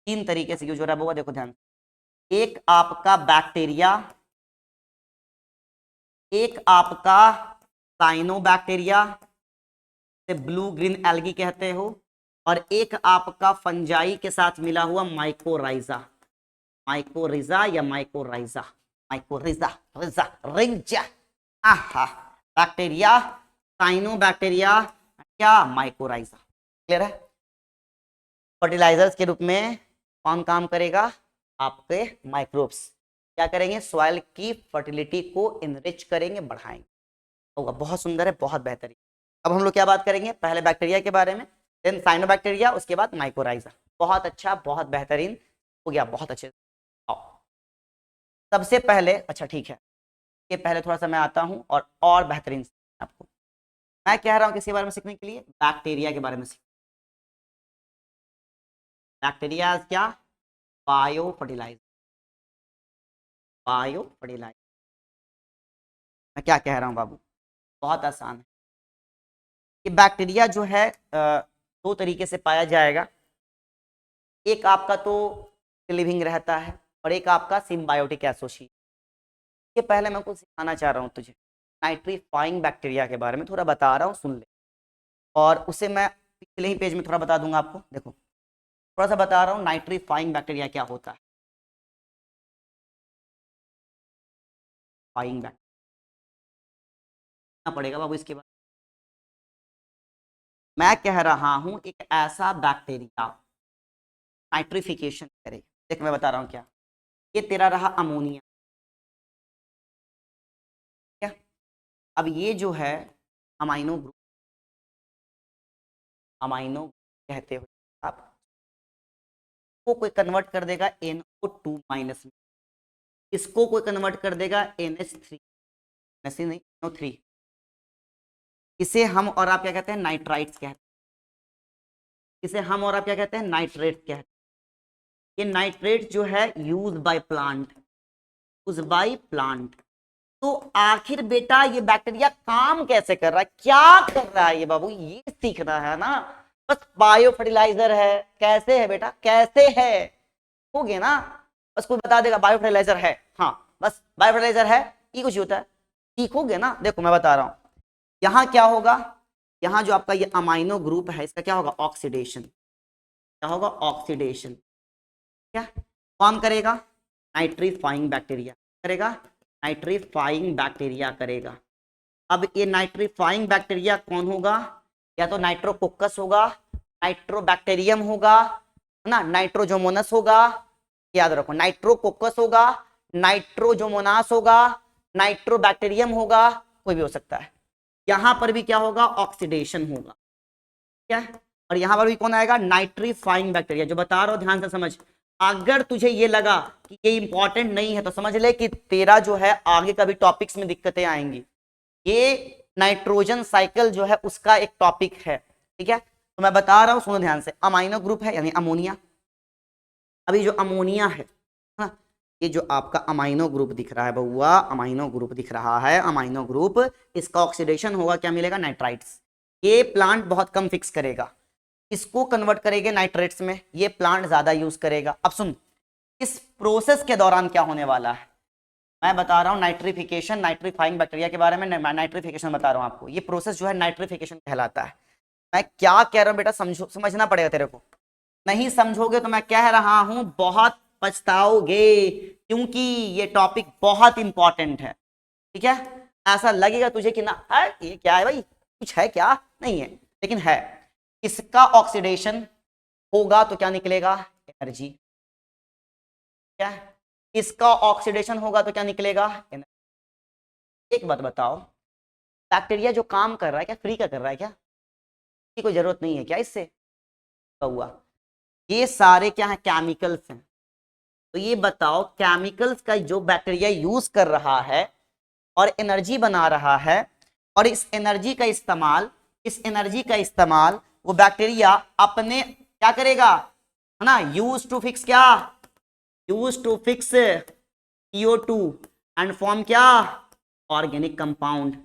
तीन तरीके से यूज हो रहा है, वो देखो ध्यान, एक आपका बैक्टीरिया, एक आपका साइनोबैक्टीरिया, ब्लू ग्रीन एल्गी कहते हो, और एक आपका फंजाई के साथ मिला हुआ माइकोराइजा, माइकोरिजा या माइकोराइजा, माइकोरिजा, रिजा, रिंजा, आहा, बैक्टीरिया, साइनोबैक्टीरिया, क्या, माइकोराइजा। क्लियर है, फर्टिलाइजर्स के रूप में कौन काम करेगा, आपके माइक्रोब्स क्या करेंगे, सॉइल की फर्टिलिटी को इनरिच करेंगे, बढ़ाएंगे, होगा, बहुत सुंदर है, बहुत बेहतरीन। अब हम लोग क्या बात करेंगे, पहले बैक्टीरिया के बारे में, देन साइनोबैक्टीरिया, उसके बाद माइकोराइजा। बहुत अच्छा, बहुत बेहतरीन हो गया, बहुत अच्छे। आओ सबसे पहले, अच्छा ठीक है, ये पहले थोड़ा सा मैं आता हूं और बेहतरीन आपको मैं कह रहा हूं किसके बारे में सीखने के लिए, बैक्टीरिया के बारे में सीख, बैक्टीरिया क्या, बायो फर्टिलाइजर, बायो फर्टिलाइजर। मैं क्या कह रहा हूं बाबू, बहुत आसान है, कि बैक्टीरिया जो है दो तरीके से पाया जाएगा, एक आपका तो लिविंग रहता है और एक आपका सिम्बायोटिक एसोसिएशन। ये पहले मैं कुछ सिखाना चाह रहा हूँ तुझे, नाइट्रीफाइंग बैक्टीरिया के बारे में थोड़ा बता रहा हूँ, सुन ले, और उसे मैं पिछले ही पेज में थोड़ा बता दूंगा आपको, देखो थोड़ा सा बता रहा हूँ नाइट्रीफाइंग बैक्टीरिया क्या होता है। फाइंग बैक्टीरिया पड़ेगा बाबू, इसके बाद मैं कह रहा हूँ एक ऐसा बैक्टीरिया नाइट्रिफिकेशन करेगा। देख मैं बता रहा हूँ क्या, ये तेरा रहा अमोनिया, क्या, अब ये जो है अमाइनो ग्रुप, अमाइनो कहते हो आप, को कोई कन्वर्ट कर देगा NO2 माइनस में, इसको कोई कन्वर्ट कर देगा NH3, नहीं NO3, इसे हम और आप क्या कहते हैं, नाइट्राइट्स कहते हैं, इसे हम और आप क्या कहते हैं, नाइट्रेट कहते हैं। ये नाइट्रेट जो है use by plant, use by plant. तो आखिर बेटा ये बैक्टीरिया काम कैसे कर रहा है, क्या कर रहा है ये बाबू, ये सीखना है ना, बस बायो फर्टिलाइजर है, कैसे है बेटा, कैसे है, हो गया ना, बस कोई बता देगा बायो फर्टिलाइजर है, हाँ बस बायो फर्टिलाइजर है, ये कुछ होता है, सीखोगे ना। देखो मैं बता रहा हूं, यहाँ क्या होगा, यहाँ जो आपका ये अमाइनो ग्रुप है, इसका क्या होगा, ऑक्सीडेशन, क्या होगा, ऑक्सीडेशन, क्या कौन करेगा, नाइट्रीफाइंग बैक्टीरिया करेगा, नाइट्रीफाइंग बैक्टीरिया करेगा। अब ये नाइट्रीफाइंग बैक्टीरिया कौन होगा, या तो नाइट्रोकोकस होगा, नाइट्रोबैक्टीरियम होगा, है ना, नाइट्रोजोमोनस होगा, याद रखो नाइट्रोकोकस होगा, नाइट्रोजोमोनास होगा, नाइट्रोबैक्टीरियम होगा, कोई भी हो सकता है। यहां पर भी क्या होगा, ऑक्सीडेशन होगा, क्या, और यहां पर भी कौन आएगा, नाइट्रीफाइंग बैक्टीरिया। जो बता रहा हूं ध्यान से समझ, अगर तुझे ये लगा कि ये इंपॉर्टेंट नहीं है तो समझ ले कि तेरा जो है आगे कभी टॉपिक्स में दिक्कतें आएंगी। ये नाइट्रोजन साइकिल जो है उसका एक टॉपिक है, ठीक है, तो मैं बता रहा हूं सुनो ध्यान से, अमाइनो ग्रुप है यानी अमोनिया, अभी जो अमोनिया है ना, ये जो आपका अमाइनो ग्रुप दिख रहा है बउआ, अमाइनो ग्रुप दिख रहा है, अमाइनो ग्रुप, इसका ऑक्सीडेशन होगा, क्या मिलेगा, नाइट्राइट्स। ये प्लांट बहुत कम फिक्स करेगा, इसको कन्वर्ट करेंगे नाइट्रेट्स में, ये प्लांट ज्यादा यूज करेगा। अब सुन, इस प्रोसेस के दौरान क्या होने वाला है, मैं बता रहा हूं नाइट्रिफिकेशन, नाइट्रीफाइंग बैक्टीरिया के बारे में नाइट्रिफिकेशन बता रहा हूं आपको, ये प्रोसेस जो है नाइट्रिफिकेशन कहलाता है। मैं क्या कह रहा हूं बेटा, समझो, समझना पड़ेगा तेरे को, नहीं समझोगे तो मैं कह रहा हूं बहुत पछताओगे, क्योंकि ये टॉपिक बहुत इंपॉर्टेंट है, ठीक है। ऐसा लगेगा तुझे कि ना है ये क्या है भाई, कुछ है क्या, नहीं है, लेकिन है। इसका ऑक्सीडेशन होगा तो क्या निकलेगा, एनर्जी, क्या इसका ऑक्सीडेशन होगा तो क्या निकलेगा? एक बात बताओ, बैक्टीरिया जो काम कर रहा है क्या फ्री का कर रहा है क्या? की कोई जरूरत नहीं है क्या इससे? हुआ ये सारे क्या है? केमिकल्स हैं। तो ये बताओ केमिकल्स का जो बैक्टीरिया यूज कर रहा है और एनर्जी बना रहा है, और इस एनर्जी का इस्तेमाल वो बैक्टीरिया अपने क्या करेगा, है ना, यूज टू फिक्स क्या, use to fix CO2 and form क्या, ऑर्गेनिक कंपाउंड।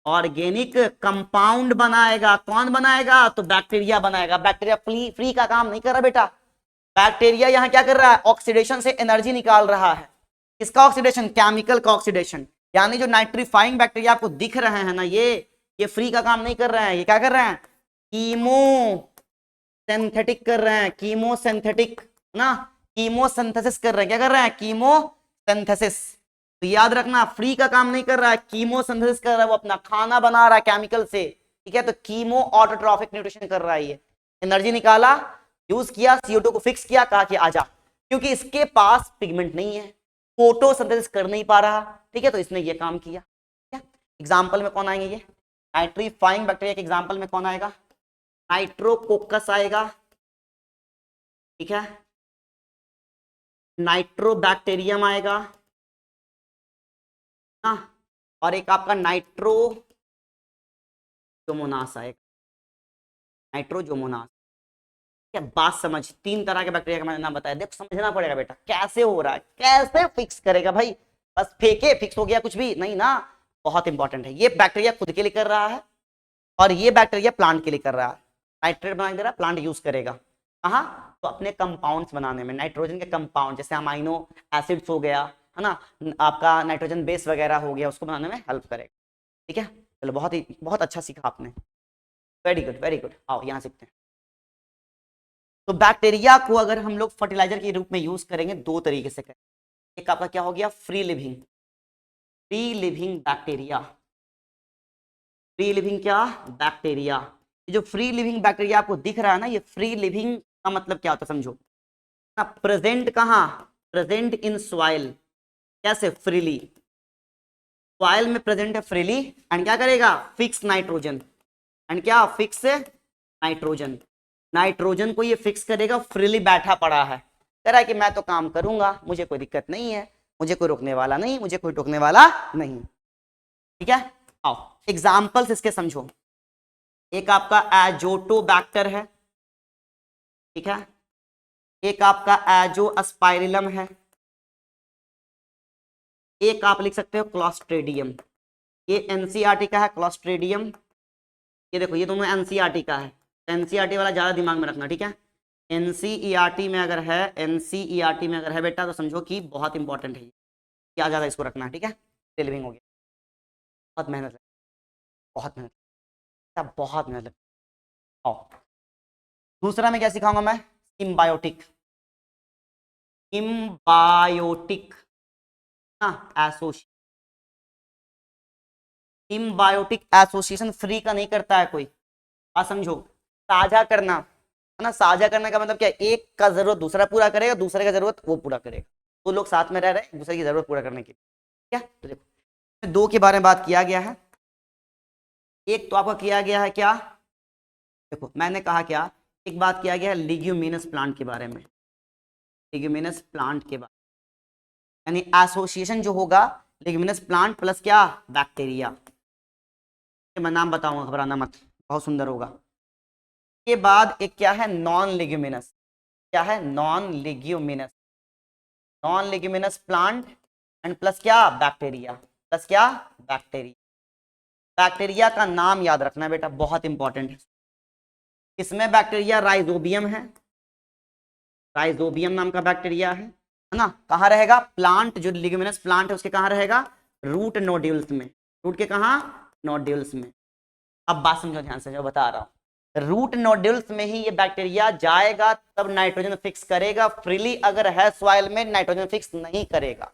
ऑर्गेनिक कंपाउंड बनाएगा। कौन बनाएगा? तो बैक्टीरिया बनाएगा। बैक्टीरिया फ्री का काम नहीं कर रहा बेटा। बैक्टीरिया यहां क्या कर रहा है? ऑक्सीडेशन से एनर्जी निकाल रहा है। किसका ऑक्सीडेशन? केमिकल का ऑक्सीडेशन। यानी जो नाइट्रीफाइंग बैक्टीरिया आपको दिख रहे हैं ना, ये फ्री का काम नहीं कर रहे हैं। ये क्या कर रहे हैं? कीमो सिंथेटिक कर रहे हैं। कीमो सिंथेटिक ना, कीमो सिंथेसिस कर रहे हैं। क्या कर रहे हैं? Chemo synthesis. तो याद रखना, फ्री का काम नहीं कर रहा है, कीमो सिंथेसिस कर रहा है। वो अपना खाना बना रहा है केमिकल से, ठीक है। तो कीमो ऑटोट्रॉफिक न्यूट्रिशन कर रहा है। ये एनर्जी निकाला, यूज किया, CO2 को फिक्स किया, कहा कि आजा। क्योंकि इसके पास पिगमेंट नहीं है, फोटोसिंथेसिस कर नहीं पा रहा, ठीक है, तो इसने ये काम किया। एग्जाम्पल में कौन आएंगे? ये नाइट्रीफाइंग बैक्टीरिया के एग्जाम्पल में कौन आएगा? नाइट्रोकोकस आएगा, ठीक है, नाइट्रोबैक्टीरियम आएगा ना, और एक आपका नाइट्रोजोमोनास आएगा। नाइट्रोजोमोनास। क्या बात समझ? 3 तरह के बैक्टीरिया का मैंने नाम बताया। देखो समझना पड़ेगा बेटा, कैसे हो रहा है, कैसे फिक्स करेगा भाई। बस फेंके फिक्स हो गया, कुछ भी नहीं ना। बहुत इंपॉर्टेंट है। ये बैक्टीरिया खुद के लिए कर रहा है और ये बैक्टीरिया प्लांट के लिए कर रहा है। नाइट्रेट बना दे रहा, प्लांट यूज करेगा कहाँ? तो अपने कंपाउंड्स बनाने में, नाइट्रोजन के कंपाउंड, जैसे अमाइनो एसिड्स हो गया, है ना, आपका नाइट्रोजन बेस वगैरह हो गया, उसको बनाने में हेल्प करेगा, ठीक है। चलो, बहुत अच्छा सीखा आपने। Very good, very good. आओ यहाँ सीखते हैं। तो बैक्टीरिया को अगर हम लोग फर्टिलाइजर के रूप में यूज करेंगे, 2 तरीके से करेंगे। एक आपका क्या हो गया? Free living bacteria. Free living क्या? बैक्टीरिया। जो फ्री लिविंग बैक्टीरिया आपको दिख रहा है ना, ये फ्री लिविंग का मतलब क्या होता है समझो ना। प्रेजेंट कहाँ? Present in soil. कैसे? फ्रीली। सॉइल में प्रेजेंट है फ्रीली, एंड क्या करेगा? Fix nitrogen. एंड क्या? Fix nitrogen. नाइट्रोजन को ये फिक्स करेगा, फ्रीली बैठा पड़ा है, कह रहा है कि मैं तो काम करूंगा, मुझे कोई दिक्कत नहीं है, मुझे कोई रोकने वाला नहीं, मुझे कोई टोकने वाला नहीं, ठीक है। आओ एग्जाम्पल्स इसके समझो। एक आपका एजोटोबैक्टर है, ठीक है, एक आपका एजोस्पाइरिलम है, एक आप लिख सकते हो क्लॉस्ट्रेडियम। ये एनसीईआरटी का है क्लॉस्ट्रेडियम। ये देखो, ये दोनों एनसीईआरटी का है। एनसीईआरटी वाला ज्यादा दिमाग में रखना, ठीक है। एनसीईआरटी में अगर है, एनसीईआरटी में अगर है बेटा, तो समझो कि बहुत इंपॉर्टेंट है, क्या ज्यादा इसको रखना है, ठीक है। लिविंग हो गया। बहुत मेहनत लगती, बहुत मेहनत, बहुत मेहनत लगती। आओ दूसरा में क्या सिखाऊंगा मैं? सिम्बायोटिक। सिम्बायोटिक ना, एसोसिएशन। सिम्बायोटिक एसोसिएशन फ्री का नहीं करता है कोई, बात समझो। साझा करना, है ना। साझा करने का मतलब क्या? एक का जरूरत दूसरा पूरा करेगा, दूसरे का जरूरत वो पूरा करेगा। 2 लोग साथ में रह रहे हैं दूसरे की जरूरत पूरा करने की, क्या? तो देखो 2 के बारे में बात किया गया है। एक तो आपका किया गया है क्या? देखो मैंने कहा क्या, एक बात किया गया है लिग्यूमिनस प्लांट के बारे में। लिग्यूमिनस प्लांट के बारे में, यानी एसोसिएशन जो होगा लिग्यूमिनस प्लांट प्लस क्या? बैक्टीरिया। मैं नाम बताऊंगा, घबराना मत, बहुत सुंदर होगा। के बाद एक क्या है? Non leguminous. क्या है? Non leguminous. Non leguminous plant and plus क्या? बैक्टीरिया। प्लस क्या? बैक्टीरिया। बैक्टीरिया का नाम याद रखना बेटा, बहुत इंपॉर्टेंट है। इसमें बैक्टीरिया राइजोबियम है, राइजोबियम नाम का बैक्टीरिया है ना। कहाँ रहेगा? प्लांट, जो लिग्यूमिनस प्लांट है उसके कहाँ रहेगा? रूट नोड्यूल्स में। रूट के कहाँ? नोड्यूल्स में। अब बात समझो ध्यान से, जो बता रहा हूं, रूट नोड्यूल्स में ही ये बैक्टीरिया जाएगा, तब नाइट्रोजन फिक्स करेगा। फ्रीली अगर है सॉइल में, नाइट्रोजन फिक्स नहीं करेगा।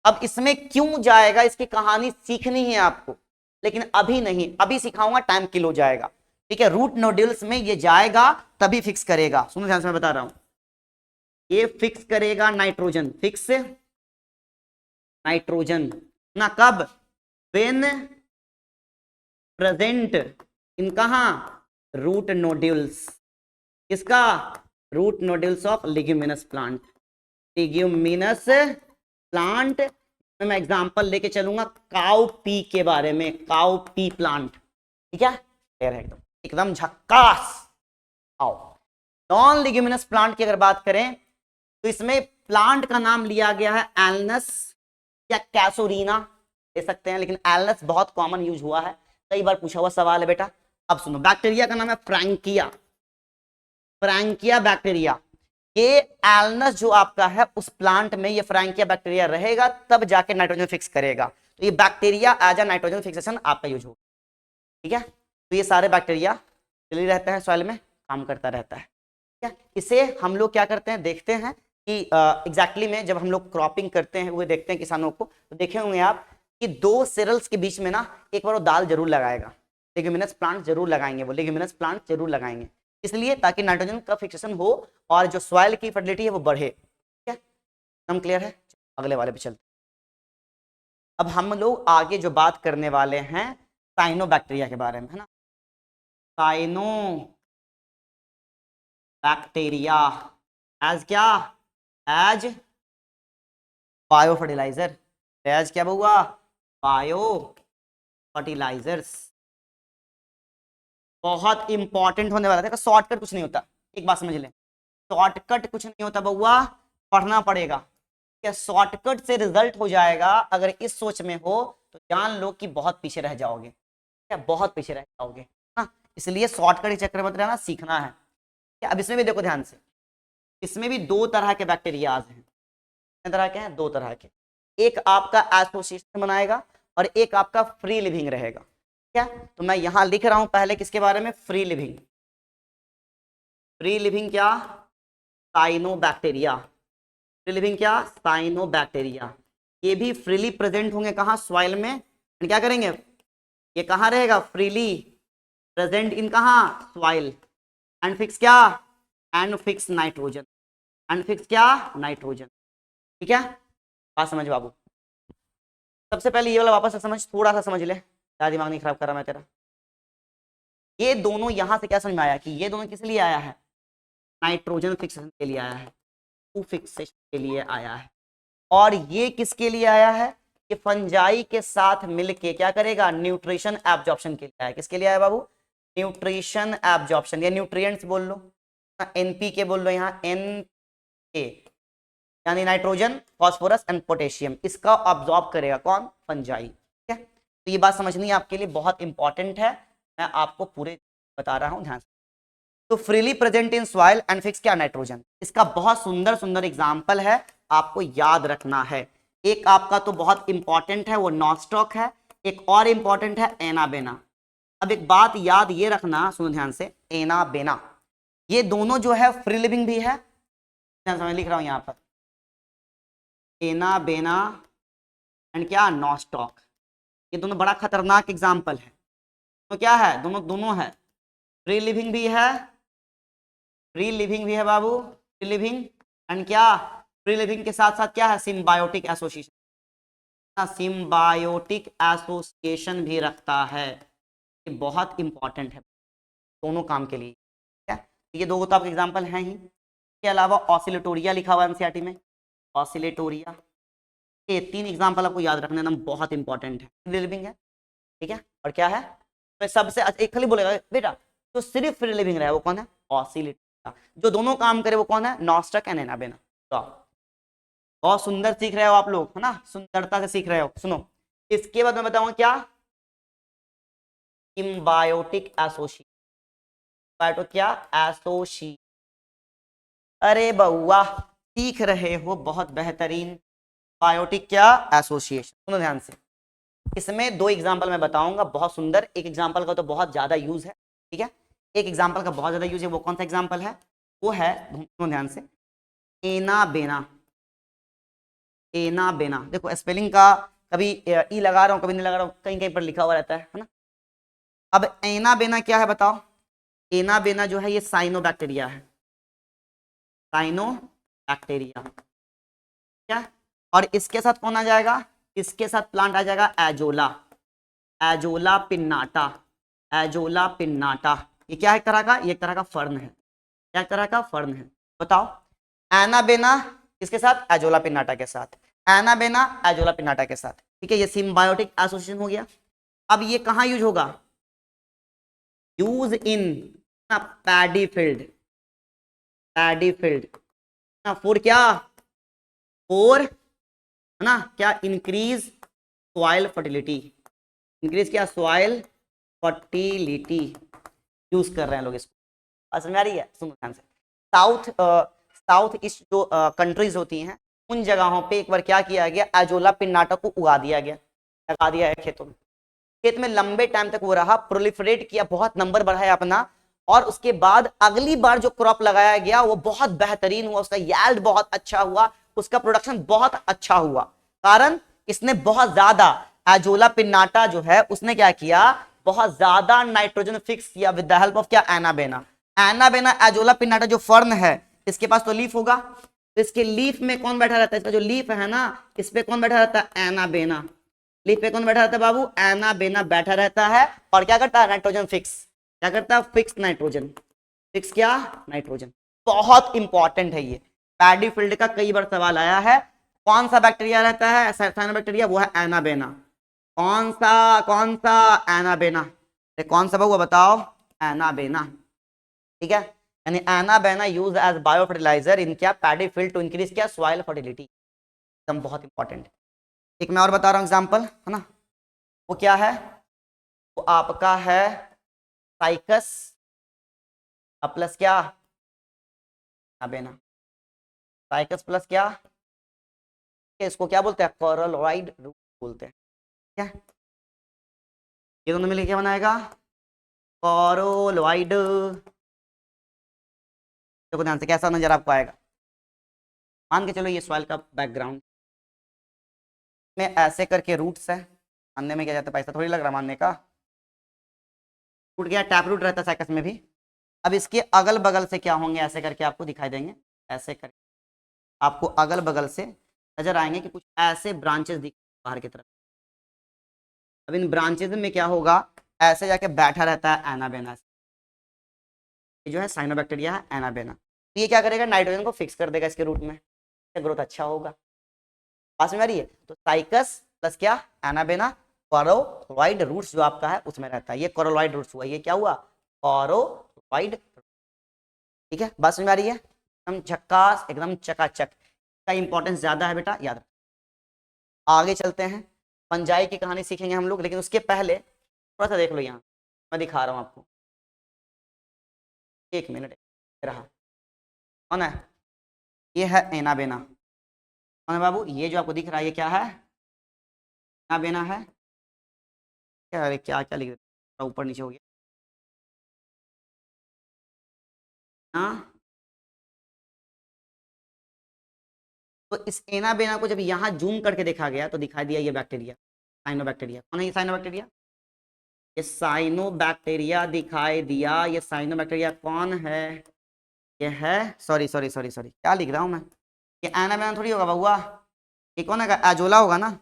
अब इसमें क्यों जाएगा, इसकी कहानी सीखनी है आपको, लेकिन अभी नहीं, अभी सिखाऊंगा, टाइम किल हो जाएगा, ठीक है। रूट नोड्यूल्स में ये जाएगा तभी फिक्स करेगा। सुनो ध्यान से मैं बता रहा हूं। ये फिक्स करेगा नाइट्रोजन, फिक्स नाइट्रोजन ना, कब? व्हेन प्रेजेंट इन कहा, रूट नोड्यूल्स, किसका? Root nodules of leguminous plant, leguminous plant. मैं एग्जांपल लेके चलूंगा काउ पी के बारे में, काउ पी प्लांट, ठीक है, क्लियर है एकदम, एकदम झक्कास। आओ, नॉन लिग्यूमिनस प्लांट की अगर बात करें तो इसमें प्लांट का नाम लिया गया है एल्नस या कैसोरीना ले सकते हैं, लेकिन एल्नस बहुत कॉमन यूज हुआ है, कई बार पूछा हुआ सवाल है बेटा। अब सुनो, बैक्टीरिया का नाम है फ्रैंकिया, फ्रैंकिया बैक्टीरिया। ये एल्नस जो आपका है उस प्लांट में ये फ्रैंकिया बैक्टीरिया रहेगा, तब जाके नाइट्रोजन फिक्स करेगा। तो ये bacteria as a nitrogen fixation आपका यूज होगा, ठीक है। तो ये सारे बैक्टीरिया चली रहता है सॉइल में, काम करता रहता है, ठीक है। इसे हम लोग क्या करते हैं, देखते हैं कि एग्जैक्टली में जब हम लोग क्रॉपिंग करते हैं वो देखते हैं किसानों को, तो देखे होंगे आप कि दो सेरल्स के बीच में ना एक बार वो दाल जरूर लगाएगा, लेग्यूमिनस प्लांट जरूर लगाएंगे, वो लेग्यूमिनस प्लांट जरूर लगाएंगे, इसलिए ताकि नाइट्रोजन का फिक्सेशन हो और जो सॉइल की फर्टिलिटी है वो बढ़े, ठीक है। हम क्लियर है, अगले वाले पे चलते। अब हम लोग आगे जो बात करने वाले हैं साइनोबैक्टीरिया के बारे में, है ना। साइनो बैक्टीरिया एज क्या, एज बायो फर्टिलाइजर, एज क्या हुआ, बायो फर्टिलाइजर्स। बहुत इंपॉर्टेंट होने वाला था, शॉर्टकट कुछ नहीं होता, एक बात समझ लें, शॉर्टकट कुछ नहीं होता बउआ, पढ़ना पड़ेगा। क्या शॉर्टकट से रिजल्ट हो जाएगा, अगर इस सोच में हो तो जान लो कि बहुत पीछे रह जाओगे, क्या बहुत पीछे रह जाओगे ना, इसलिए शॉर्टकट के चक्कर में रहना, सीखना है। क्या अब इसमें भी देखो ध्यान से, इसमें भी दो तरह के बैक्टीरियाज हैं, कितने तरह के हैं, दो तरह के, एक आपका एसोसिएशन बनाएगा और एक आपका फ्री लिविंग रहेगा, क्या। तो मैं यहां लिख रहा हूं पहले किसके बारे में, फ्री लिविंग, फ्री लिविंग क्या, साइनोबैक्टीरिया, फ्री लिविंग क्या, साइनोबैक्टीरिया। ये भी फ्रीली प्रेजेंट होंगे कहां, सॉइल में, एंड क्या करेंगे, ये कहां रहेगा, फ्रीली प्रेजेंट इन कहां, सॉइल, एंड फिक्स क्या, and fix nitrogen, and fix क्या, नाइट्रोजन, ठीक है। बात समझ बाबू, सबसे पहले ये वाला वापस से समझ, थोड़ा सा समझ ले, क्या दिमाग नहीं खराब कर रहा मैं तेरा। ये दोनों यहां से क्या समझ में आया कि ये दोनों किस लिए आया है, नाइट्रोजन फिक्सेशन के लिए आया है, फिक्सेशन के लिए आया है। और ये किसके लिए आया है, कि फंजाई के साथ मिलके क्या करेगा, न्यूट्रिशन एब्जॉर्प्शन के लिए आया, किसके लिए आया बाबू, न्यूट्रिशन एब्जॉर्प्शन, या न्यूट्रिएंट्स बोल लो, एनपीके बोल लो, यहाँ एन के यानी नाइट्रोजन फास्फोरस एंड पोटेशियम, इसका ऑब्जॉर्ब करेगा कौन, फंजाई, ठीक है। तो ये बात समझनी आपके लिए बहुत इंपॉर्टेंट है, मैं आपको पूरे बता रहा हूं, ध्यान से। तो freely present in soil and fix क्या, नाइट्रोजन। इसका बहुत सुंदर सुंदर एग्जांपल है, आपको याद रखना है। एक आपका तो बहुत इंपॉर्टेंट है वो नॉस्टॉक है, एक और इंपॉर्टेंट है एनाबेना। अब एक बात याद ये रखना, सुनो ध्यान से, एनाबेना ये दोनों जो है फ्री लिविंग भी है, मैं लिख रहा हूं यहां पर, एनाबेना एंड क्या, नॉस्टॉक, ये दोनों बड़ा खतरनाक एग्जाम्पल है। तो क्या है, दोनों दोनों है, फ्री लिविंग भी है, फ्री लिविंग भी है बाबू, फ्री लिविंग एंड क्या, फ्री लिविंग के साथ साथ क्या है, सिम्बायोटिक एसोसिएशन, सिम्बायोटिक एसोसिएशन भी रखता है, ये बहुत इंपॉर्टेंट है दोनों काम के लिए, ठीक है। ये दो तो आपके एग्जाम्पल हैं ही, इसके अलावा ऑसिलेटोरिया लिखा हुआ है एनसीईआरटी में, ऑसिलेटोरिया, ये तीन एग्जाम्पल आपको याद रखना एकदम बहुत इंपॉर्टेंट है, फ्री लिविंग है, ठीक है, और क्या है, तो सबसे एक खाली बोलेगा बेटा जो सिर्फ फ्री लिविंग रहा है वो कौन है, ऑसिलेटोरिया, जो दोनों काम करे वो कौन है, नॉस्टॉक एंड एनाबेना। तो बहुत सुंदर सीख रहे हो आप लोग, है ना, सुंदरता से सीख रहे हो। सुनो, इसके बाद मैं बताऊंगा क्या, सिम्बायोटिक एसोसिएशन, बायोटिक क्या, एसोसिएशन, अरे बउआ सीख रहे हो, बहुत बेहतरीन, बायोटिक क्या, एसोसिएशन। सुनो ध्यान से, इसमें दो एग्जांपल मैं बताऊंगा बहुत सुंदर, एक एग्जांपल का तो बहुत ज्यादा यूज है, ठीक है, एक एग्जांपल का बहुत ज्यादा यूज है, वो कौन सा एग्जांपल है, वो है, सुनो ध्यान से, एनाबेना, एनाबेना, देखो स्पेलिंग का कभी ई लगा रहा हूं कभी नहीं लगा रहा हूं, कहीं कहीं पर लिखा हुआ रहता है ना। अब एनाबेना क्या है बताओ, एनाबेना जो है ये साइनोबैक्टीरिया है, साइनो बैक्टीरिया, क्या। और इसके साथ कौन आ जाएगा, इसके साथ प्लांट आ जाएगा azolla, azolla pinnata, azolla pinnata. ये क्या है एक तरह का, ये एक तरह का फर्न है, क्या एक तरह का फर्न है। बताओ एनाबेना इसके साथ, एजोला पिन्नाटा के साथ, एनाबेना एजोला पिन्नाटा के साथ, ठीक है। ये सिम्बायोटिक एसोसिएशन हो गया। अब ये कहां यूज होगा, use in paddy field, paddy field for क्या, फॉर है ना क्या, इंक्रीज सॉइल फर्टिलिटी, इंक्रीज क्या, सॉइल फर्टिलिटी यूज कर रहे हैं लोग इसको। समझ में आ रही है, सुनो ध्यान से। साउथ ईस्ट जो कंट्रीज होती हैं उन जगहों पे एक बार क्या किया गया, एजोला पिन्नाटा को उगा दिया गया, लगा दिया है खेतों में। खेत में लंबे टाइम तक वो रहा, प्रोलिफरेट किया, बहुत नंबर बढ़ाया अपना, और उसके बाद अगली बार जो क्रॉप लगाया गया वो बहुत बेहतरीन हुआ, उसका यील्ड बहुत अच्छा हुआ, उसका प्रोडक्शन बहुत अच्छा हुआ। कारण इसने बहुत ज्यादा, एजोला पिन्नाटा जो है उसने क्या किया, बहुत ज्यादा नाइट्रोजन फिक्स किया विद द हेल्प ऑफ क्या, एनाबेना। एनाबेना एजोला पिन्नाटा जो फर्न है, इसके पास तो लीफ होगा, तो इसके लीफ में कौन बैठा रहता है, इसका जो लीफ है ना, इस पे कौन बैठा रहता है, एनाबेना। लीफ पे कौन बैठा रहता है बाबू, एनाबेना बैठा रहता है, और क्या करता है, नाइट्रोजन फिक्स, क्या करता है, फिक्स नाइट्रोजन, फिक्स क्या, नाइट्रोजन। बहुत इंपॉर्टेंट है ये, पैडी फील्ड का कई बार सवाल आया है। कौन सा बैक्टीरिया रहता है, साइनोबैक्टीरिया, वो है एनाबेना। कौन सा एनाबेना, कौन सा बाबू बताओ, एनाबेना, ठीक है। यानी anabaena use as bio fertiliser in क्या, पैडी फील्ड टू इंक्रीज क्या, सॉइल फर्टिलिटी, एकदम बहुत इंपॉर्टेंट। एक मैं और बता रहा हूं एग्जांपल, है ना, वो क्या है, वो आपका है साइकस प्लस क्या, एनाबेना, साइकस प्लस क्या, इसको क्या बोलते हैं, कोरलॉइड रूट बोलते हैं, क्या ये दोनों मिलकर क्या बनाएगा, कोरलॉइड। देखो ध्यान से कैसा नजर आपको आएगा। मान के चलो ये सॉइल का बैकग्राउंड में ऐसे करके रूट्स है, मानने में क्या जाता है, पैसा थोड़ी लग रहा मानने का, टूट गया, टैप रूट रहता है साइकस में भी। अब इसके अगल बगल से क्या होंगे, ऐसे करके आपको दिखाई देंगे, ऐसे करके आपको अगल बगल से नजर आएंगे कि कुछ ऐसे ब्रांचेस दिख बाहर की तरफ। अब इन ब्रांचेस में क्या होगा, ऐसे जाके बैठा रहता है एनाबेना, ये जो है साइनोबैक्टीरिया है एनाबेना। तो ये क्या करेगा, नाइट्रोजन को फिक्स कर देगा इसके रूट में, ग्रोथ अच्छा होगा। पास में आ रही है, तो साइकस प्लस क्या, एनाबेना, कोरलॉइड रूट्स जो आपका है उसमें रहता है, ये कोरलॉइड रूट्स हुआ, ये क्या हुआ, कोरलॉइड, ठीक है। बात समझ में आ रही है, एकदम झक्कास, एकदम चकाचक, का इंपॉर्टेंस ज्यादा है बेटा, याद रखो। आगे चलते हैं, फंजाई की कहानी सीखेंगे हम लोग, लेकिन उसके पहले थोड़ा सा देख लो, यहाँ मैं दिखा रहा हूँ आपको, एक मिनट रहा, कौन है, ये है एनाबेना, कौन है बाबू, ये जो आपको दिख रहा है ये क्या है, एनाबेना है, क्या अरे क्या क्या लिख देता, ऊपर नीचे हो गया, हाँ। तो इस एनाबेना को जब यहाँ जूम करके देखा गया तो दिखाई दिया ये बैक्टीरिया, साइनोबैक्टीरिया। कौन है ये साइनोबैक्टीरिया, ये साइनोबैक्टीरिया दिखाई दिया। ये साइनोबैक्टीरिया कौन है, ये है, सॉरी सॉरी सॉरी सॉरी, क्या लिख रहा हूँ मैं, ये एनाबेना थोड़ी होगा बउआ, ये कौन है, एजोला होगा ना,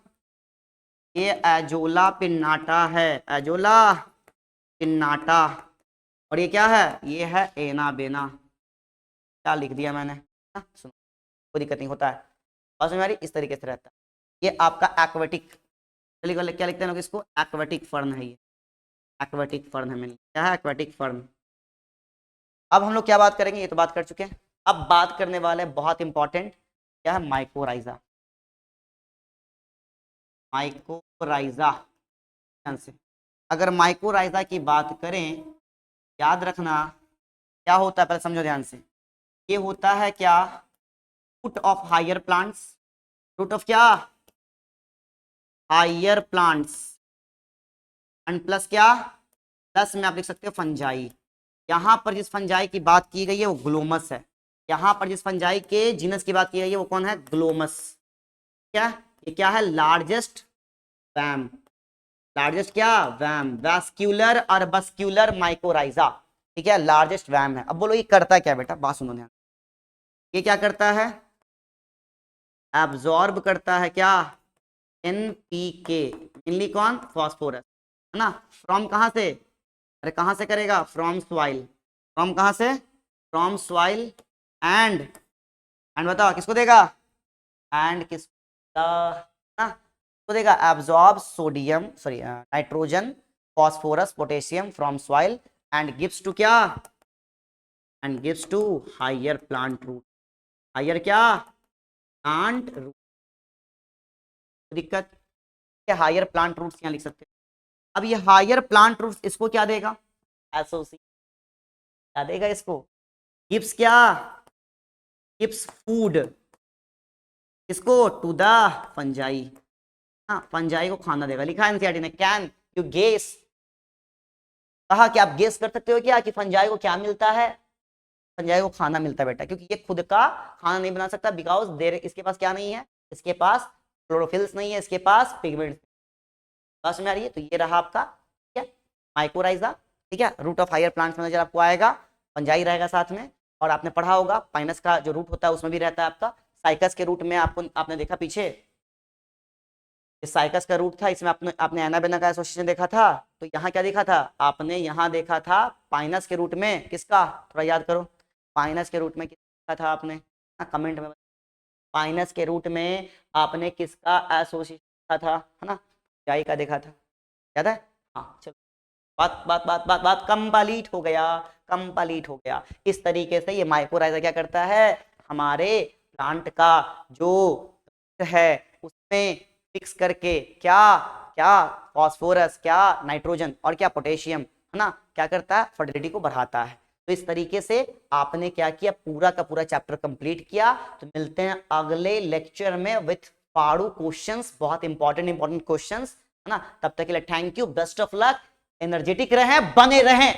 ये एजोला पिन्नाटा है, एजोला पिन्नाटा। और ये क्या है, ये है एनाबेना, क्या लिख दिया मैंने, सुनो कोई दिक्कत नहीं होता है, और हमारी इस तरीके से रहता है। ये आपका एक्वेटिक, चलिए क्या लिखते हैं लोग इसको, एक्वेटिक फर्न है, ये एक्वेटिक फर्न है, मैंने क्या है, एक्वेटिक फर्न। अब हम लोग क्या बात करेंगे, ये तो बात कर चुके हैं। अब बात करने वाले बहुत इंपॉर्टेंट, क्या है, माइकोराइजा, माइकोराइजा। से अगर माइकोराइजा की बात करें, याद रखना क्या होता है, पहले समझो ध्यान से, ये होता है क्या, root of higher plants, root of क्या, हायर प्लांट्स, एंड प्लस क्या, प्लस में आप लिख सकते हो फंजाई। यहां पर जिस फंजाई की बात की गई है वो ग्लोमस है, यहां पर जिस फंजाई के जीनस की बात की गई है वो कौन है, ग्लोमस। क्या ये क्या है, लार्जेस्ट वैम, लार्जेस्ट क्या, वैम, वैस्क्यूलर और बस्क्यूलर माइकोराइजा, ठीक है, लार्जेस्ट वैम है। अब बोलो ये करता क्या बेटा, बात सुनो ध्यान, ये क्या करता है, एब्जॉर्ब करता है क्या, NPK, मेनली कौन, फॉस्फोरस, है ना। फ्रॉम कहाँ से, अरे कहाँ से करेगा, फ्रॉम सॉइल, फ्रॉम कहाँ से, फ्रॉम सॉइल, एंड बताओ किसको देगा, एंड किसको, ना तो देगा, absorb sodium sorry nitrogen phosphorus potassium from soil and gives to क्या, and gives to higher plant root, higher क्या, प्लांट रूट, दिक्कत क्या, हायर प्लांट रूट्स यहाँ लिख सकते हैं। अब ये हायर प्लांट रूट्स इसको क्या देगा, एसोसिएट, क्या देगा इसको, गिव्स क्या, गिव्स फूड, इसको टू द फंजाई, हाँ फंजाई को खाना देगा, लिखा है एनसीईआरटी ने। कैन यू गेस, कहा कि आप गेस कर सकते हो क्या कि फंजाई को क्या मिलता है, फंजाई को खाना मिलता है बेटा, क्योंकि ये खुद का खाना नहीं बना सकता, बिकॉज देर इसके पास क्या नहीं है, इसके पास क्लोरोफिल्स नहीं है, इसके पास पिगमेंट्स, समझ में आ रही है। तो ये रहा आपका, ठीक है, माइकोराइजा, ठीक है, रूट ऑफ हायर प्लांट्स में नजर आपको आएगा, फंजाई रहेगा साथ में, और आपने पढ़ा होगा पाइनस का जो रूट होता है उसमें भी रहता है आपका, साइकस के रूट में आपको आपने देखा पीछे, इस साइकस का रूट था, इसमें आपने एनाबेना का एसोसिएशन देखा था, तो यहाँ क्या देखा था आपने, यहाँ देखा था पाइनस के रूट में किसका, थोड़ा याद करो, पाइनस के रूट में किसका था आपने, कमेंट में, पाइनस के रूट में आपने किसका एसोसिएशन देखा था, है ना, जाई का देखा था, याद है, हाँ चलो, बात बात बात बात बात कंप्लीट हो गया, कंप्लीट हो गया। इस तरीके से ये माइकोराइजा क्या करता है, हमारे प्लांट का जो है उसमें मिक्स करके क्या क्या, फॉस्फोरस, क्या नाइट्रोजन, और क्या पोटेशियम, है ना, क्या करता है, फर्टिलिटी को बढ़ाता है। तो इस तरीके से आपने क्या किया, पूरा का पूरा चैप्टर कंप्लीट किया। तो मिलते हैं अगले लेक्चर में विथ पाड़ू क्वेश्चंस, बहुत इंपॉर्टेंट क्वेश्चंस, है ना। तब तक के लिए thank you, best of luck, energetic रहें, बने रहें।